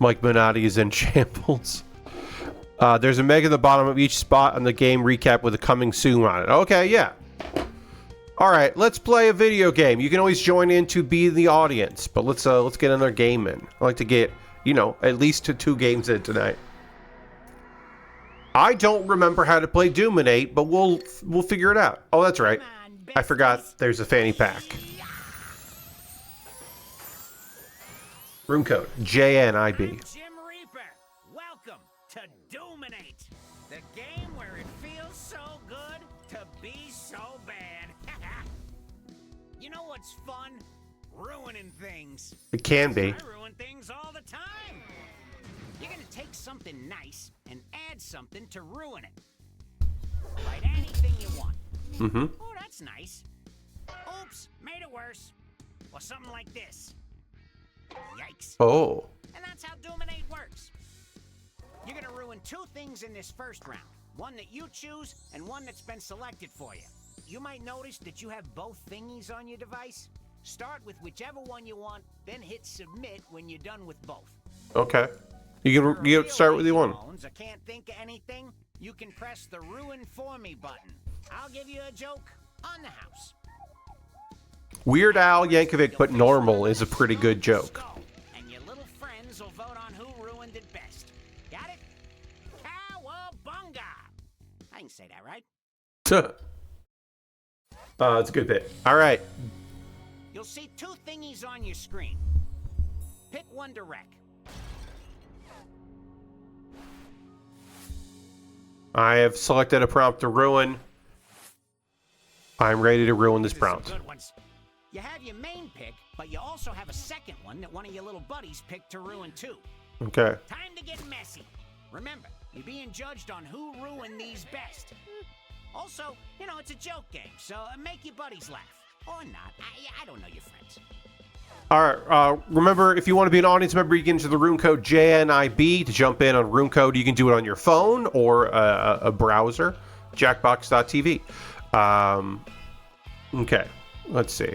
Mike Minotti is in shambles. There's a meg in the bottom of each spot on the game recap with a coming soon on it. Okay, yeah. All right, let's play a video game. You can always join in to be the audience, but let's get another game in. I like to get, you know, at least 2 games in tonight. I don't remember how to play Doominate, but we'll figure it out. Oh, that's right. I forgot there's a fanny pack. Room code JNIB. Jim Reaper, welcome to Doominate, the game where it feels so good to be so bad. You know what's fun? Ruining things. It can be. I ruin things all the time. You're gonna take something nice and add something to ruin it. Write anything you want. Mm-hmm. Oh, that's nice. Oops, made it worse. Or something like this. Yikes. Oh. And that's how Doominate works. You're gonna ruin 2 things in this first round. One that you choose, and one that's been selected for you. You might notice that you have both thingies on your device. Start with whichever one you want, then hit submit when you're done with both. Okay. You can start with the one. I can't think of anything. You can press the Ruin For Me button. I'll give you a joke on the house. Weird Al Yankovic, but normal is a pretty good joke. And your little friends will vote on who ruined it best. Got it? Cowabunga! I can say that, right? It's a good bit. All right. You'll see 2 thingies on your screen. Pick one to wreck. I have selected a prompt to ruin. I'm ready to ruin this These are prompt. some good ones. You have your main pick, but you also have a second one that one of your little buddies picked to ruin too. Okay. Time to get messy. Remember, you're being judged on who ruined these best. Also, you know, it's a joke game, so make your buddies laugh. Or not. I don't know your friends. All right. Remember, if you want to be an audience member, you get into the room code JNIB to jump in on room code. You can do it on your phone or a browser, jackbox.tv. Okay. Let's see.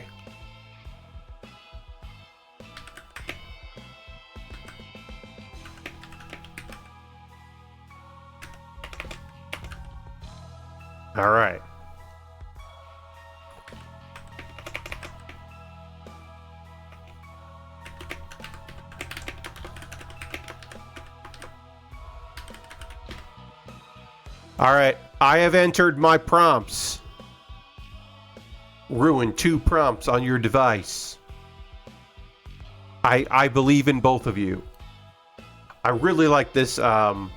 All right. All right, I have entered my prompts. Ruin 2 prompts on your device. I believe in both of you. I really like this, the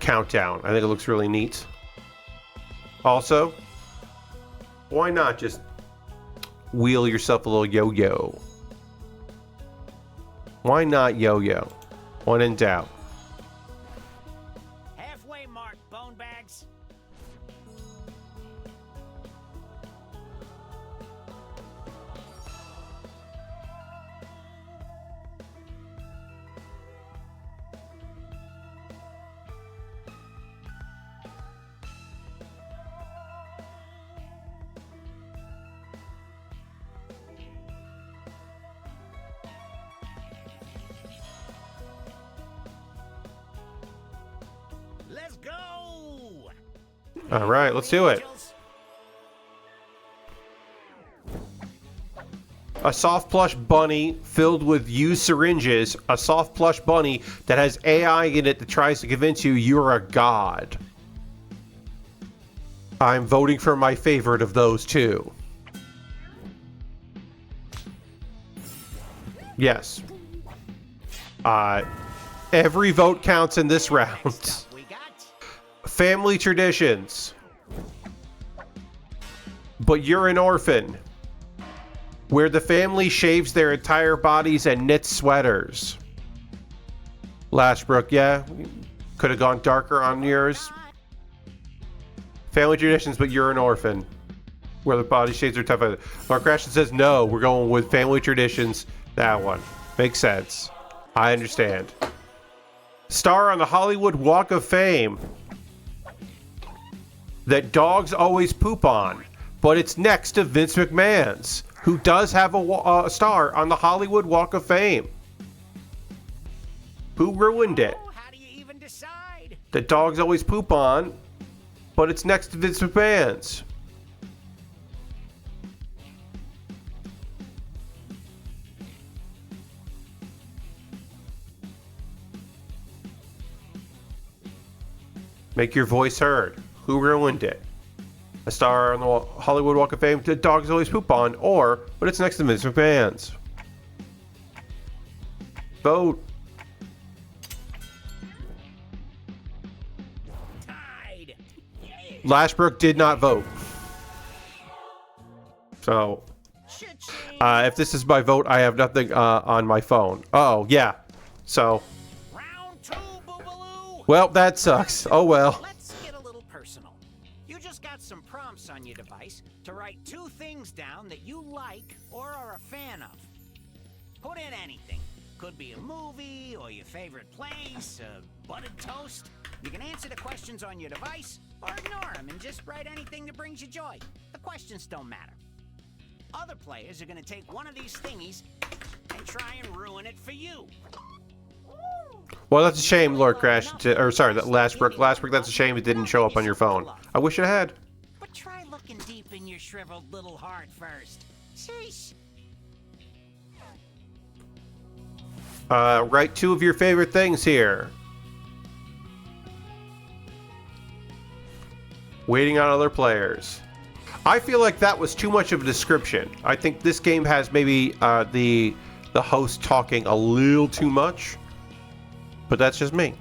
countdown. I think it looks really neat. Also, why not just wheel yourself a little yo-yo? Why not yo-yo? When in doubt. Halfway mark, bone bags. Let's go! All right, let's do it. Angels. A soft plush bunny filled with used syringes. A soft plush bunny that has AI in it that tries to convince you you're a god. I'm voting for my favorite of those 2. Yes. Every vote counts in this round. We got Family traditions. But you're an orphan. Where the family shaves their entire bodies and knits sweaters. Lashbrook, yeah. Could have gone darker on yours. Family traditions, but you're an orphan. Where the body shades are tough. Mark Gratian says no, we're going with family traditions. That one. Makes sense. I understand. Star on the Hollywood Walk of Fame. That dogs always poop on. But it's next to Vince McMahon's, who does have a star on the Hollywood Walk of Fame. Who ruined it? Oh, how do you even decide? That dogs always poop on, but it's next to Vince McMahon's. Make your voice heard. Who ruined it? A star on the Hollywood Walk of Fame that dogs always poop on, or but it's next to Vince McMahon's. Vote. Tied. Yay. Lashbrook did not vote. So, Cha-ching. if this is my vote, I have nothing on my phone. Oh, yeah. So, Round 2, Boobaloo. well, that sucks. Oh, well. Let's get a little personal. You just got some prompts on your device to write 2 things down that you like or are a fan of. Put in anything. Could be a movie or your favorite place, buttered toast. You can answer the questions on your device or ignore them and just write anything that brings you joy. The questions don't matter. Other players are going to take one of these thingies and try and ruin it for you. Well, that's a shame, Lord Crash. Or, sorry, that Lashbrook. Lashbrook, that's a shame it didn't show up on your phone. I wish it had. But try looking deep in your shriveled little heart first. Sheesh. Write 2 of your favorite things here. Waiting on other players. I feel like that was too much of a description. I think this game has maybe the host talking a little too much, but that's just me.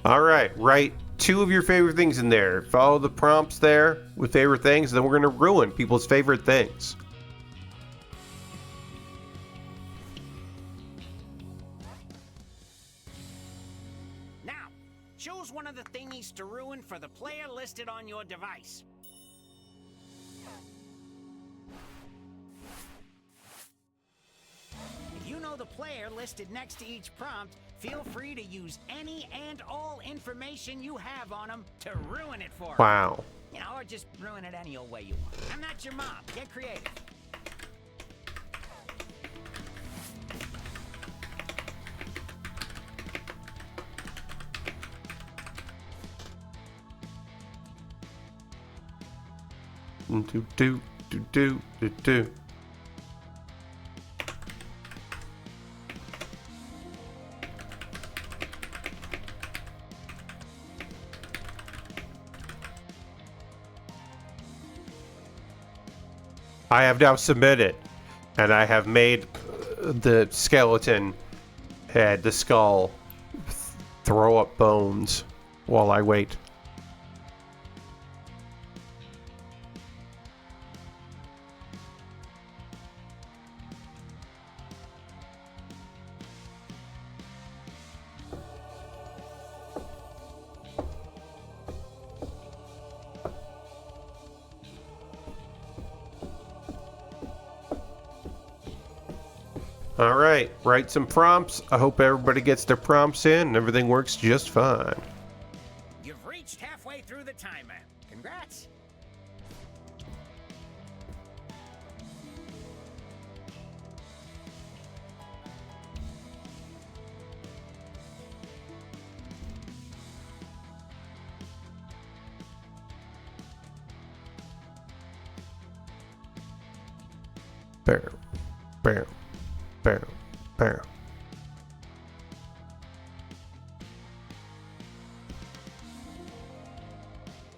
All right, write 2 of your favorite things in there. Follow the prompts there with favorite things, and then we're going to ruin people's favorite things. Now, choose one of the thingies to ruin for the player listed on your device. If you know the player listed next to each prompt, feel free to use any and all information you have on them to ruin it for 'em. Wow. You know, or just ruin it any old way you want. I'm not your mom. Get creative. Do do do do do do. I have now submitted, and I have made the skeleton head, the skull, throw up bones while I wait. All right, write some prompts. I hope everybody gets their prompts in and everything works just fine. You've reached halfway through the timer. Congrats. Bam, bam, bam, bam.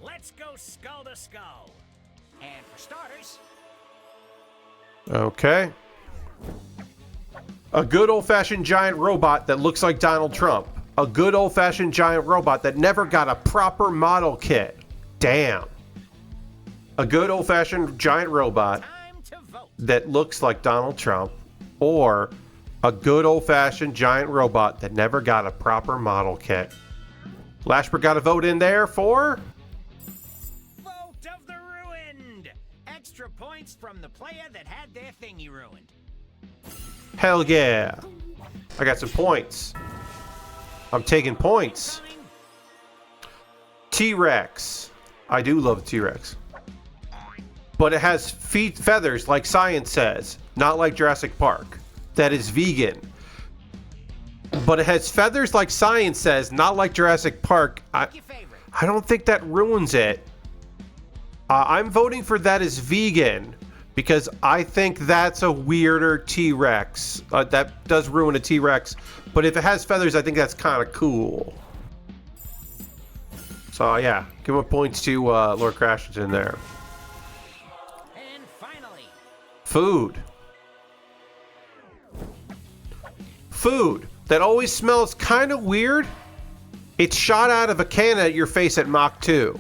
Let's go skull to skull. And for starters, Okay. A good old-fashioned giant robot that looks like Donald Trump. A good old-fashioned giant robot that never got a proper model kit. Damn. A good old-fashioned giant robot time to vote. that looks like Donald Trump, or a good old-fashioned giant robot that never got a proper model kit. Lashbrook got a vote in there for... Vote of the ruined! Extra points from the player that had their thingy ruined. Hell yeah. I got some points. I'm taking points. T-Rex. I do love T-Rex. But it has feathers like science says, not like Jurassic Park. That is vegan. But it has feathers like science says, not like Jurassic Park. I don't think that ruins it. I'm voting for that is vegan because I think that's a weirder T-Rex. That does ruin a T-Rex. But if it has feathers, I think that's kind of cool. So yeah, give my points to Lord Crashington there. And finally, food. Food that always smells kind of weird. It's shot out of a can at your face at Mach 2.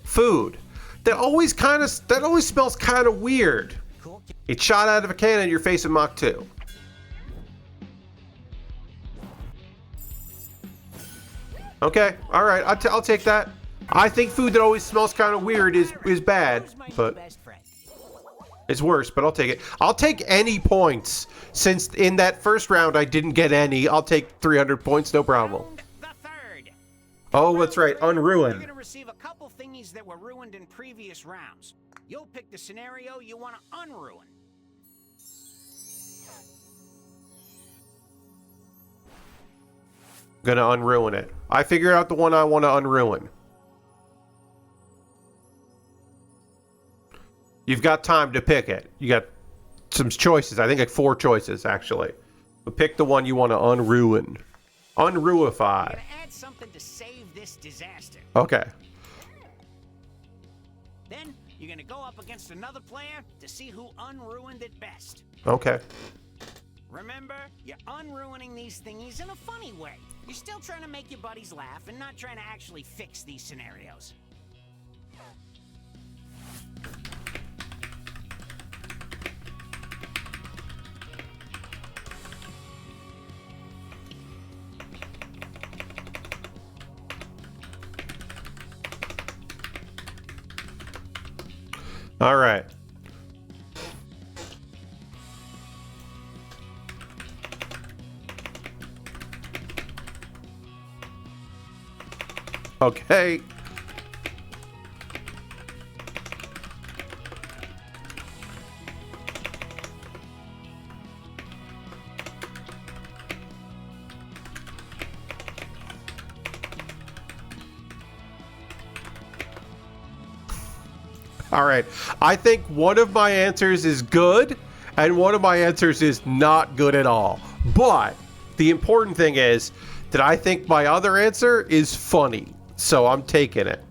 Food that always smells kind of weird. It's shot out of a can at your face at Mach 2. Okay, all right, I'll take that. I think food that always smells kind of weird is bad, but it's worse, but I'll take it. I'll take any points. Since in that first round I didn't get any, I'll take 300 points, no problem. the third. Oh, that's right, You're unruined. gonna receive a couple thingies that were ruined in previous rounds. You'll pick the scenario you want to unruin. Gonna unruin it. I figured out the one I want to unruin. You've got time to pick it. You got some choices. I think like 4 choices actually. But pick the one you want to unruin. Unruify. You're gonna add something to save this disaster. Okay. Then you're gonna go up against another player to see who unruined it best. Okay. Remember, you're unruining these thingies in a funny way. You're still trying to make your buddies laugh and not trying to actually fix these scenarios. All right. Okay. All right. I think one of my answers is good and one of my answers is not good at all. But the important thing is that I think my other answer is funny. So I'm taking it.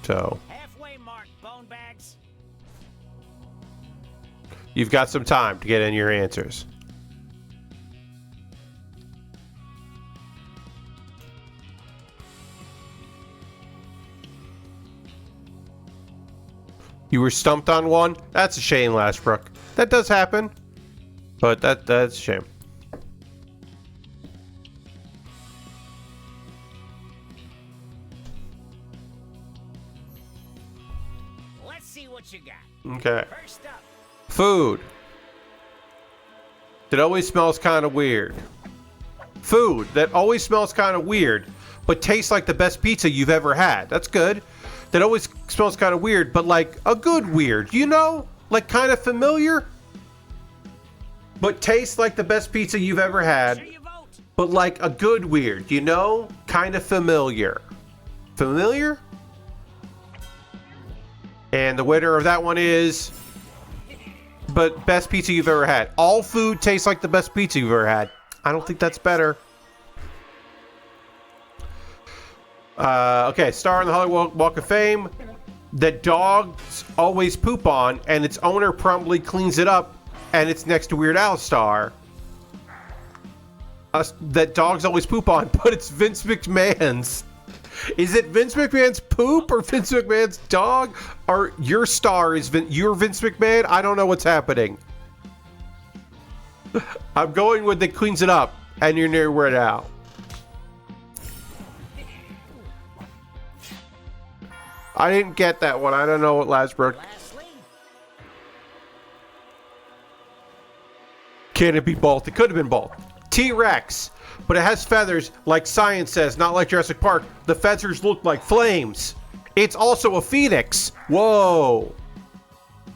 So Halfway mark, bone bags. you've got some time to get in your answers. You were stumped on one? That's a shame, Lashbrook. That does happen. But that's a shame. Let's see what you got. Okay. First up, Food. That always smells kind of weird. Food that always smells kind of weird, but tastes like the best pizza you've ever had. That's good. That always smells kind of weird, but like a good weird, you know? Like kind of familiar, but tastes like the best pizza you've ever had, sure you vote. but like a good weird, you know? Kind of familiar. Familiar? And the winner of that one is, but best pizza you've ever had. All food tastes like the best pizza you've ever had. I don't think that's better. Okay, star on the Hollywood Walk of Fame that dogs always poop on, and its owner promptly cleans it up, and it's next to Weird Al star. That dogs always poop on, but it's Vince McMahon's. Is it Vince McMahon's poop or Vince McMahon's dog? Or your star is you're Vince McMahon? I don't know what's happening. I'm going with the cleans it up, and you're near where now. I didn't get that one. I don't know what Lasbrook. Lastly, Can it be both? It could have been both. T-Rex, but it has feathers, like science says, not like Jurassic Park. The feathers look like flames. It's also a phoenix. Whoa.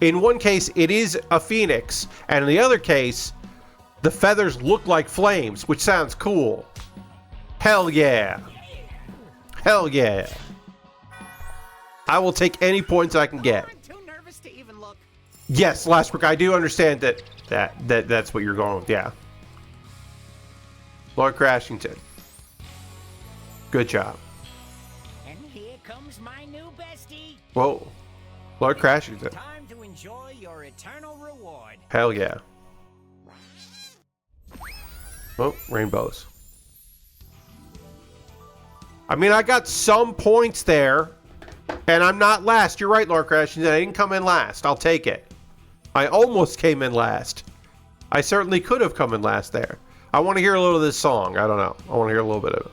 In one case, it is a phoenix, and in the other case, the feathers look like flames, which sounds cool. Hell yeah. Hell yeah. I will take any points I can get. I'm too nervous to even look. Yes, Lasbrook, I do understand that's what you're going with, yeah. Lord Crashington. Good job. And here comes my new bestie. Whoa. Lord Crashington. Time to enjoy your eternal reward. Hell yeah. Oh, rainbows. I mean, I got some points there, and I'm not last. You're right, Lord Crashington. I didn't come in last. I'll take it. I almost came in last. I certainly could have come in last there. I want to hear a little of this song. I don't know. I want to hear a little bit of it.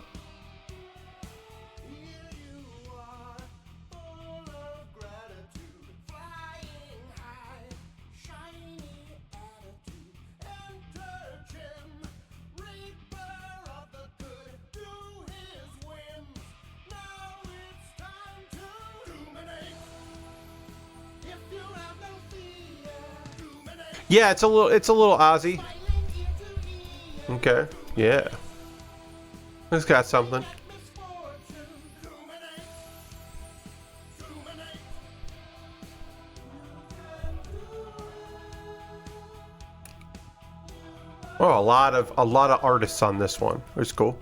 Yeah, it's a little Ozzy. Okay, yeah. It's got something. Oh, a lot of artists on this one. It's cool.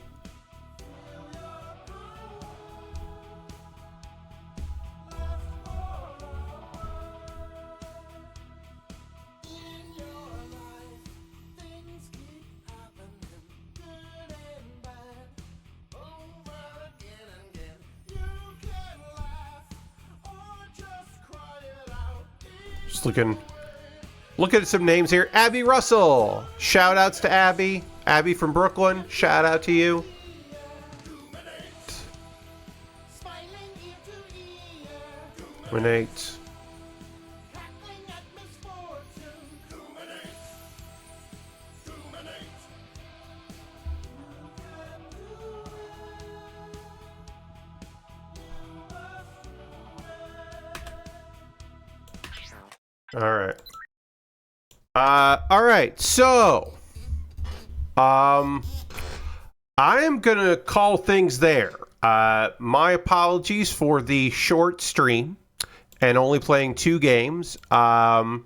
Just look at some names here. Abby Russell. Shout outs to Abby. Abby from Brooklyn. Shout out to you. Renate. All right. So, I am gonna call things there. My apologies for the short stream and only playing 2 games. But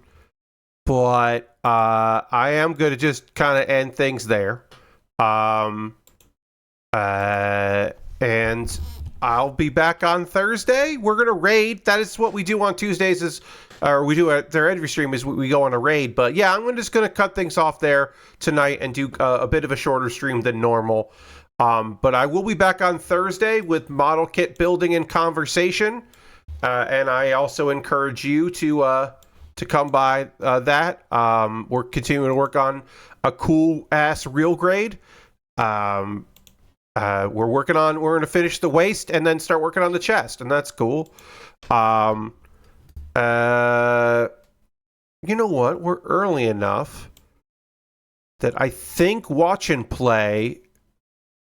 I am gonna just kind of end things there. And I'll be back on Thursday. We're gonna raid. That is what we do on Tuesdays. We do at their every stream is we go on a raid. But yeah, I'm just gonna cut things off there tonight and do a bit of a shorter stream than normal. But I will be back on Thursday with model kit building and conversation. And I also encourage you to come by that. We're continuing to work on a cool ass real grade. We're going to finish the waist and then start working on the chest, and that's cool. You know what? We're early enough that I think Watch and Play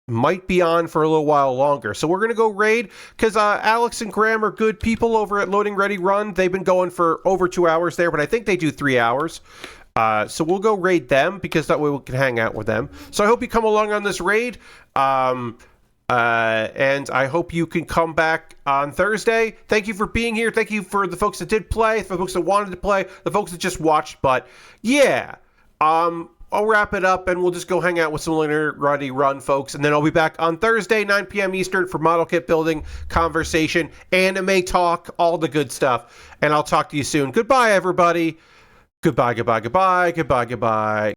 might be on for a little while longer. So we're going to go raid, because Alex and Graham are good people over at Loading Ready Run. They've been going for over 2 hours there, but I think they do 3 hours. So we'll go raid them, because that way we can hang out with them. So I hope you come along on this raid. And I hope you can come back on Thursday. Thank you for being here. Thank you for the folks that did play, for the folks that wanted to play, the folks that just watched. But yeah, I'll wrap it up and we'll just go hang out with some Loading Ready Run folks. And then I'll be back on Thursday, 9 p.m. Eastern for model kit building, conversation, anime talk, all the good stuff. And I'll talk to you soon. Goodbye, everybody. Goodbye, goodbye, goodbye, goodbye, goodbye.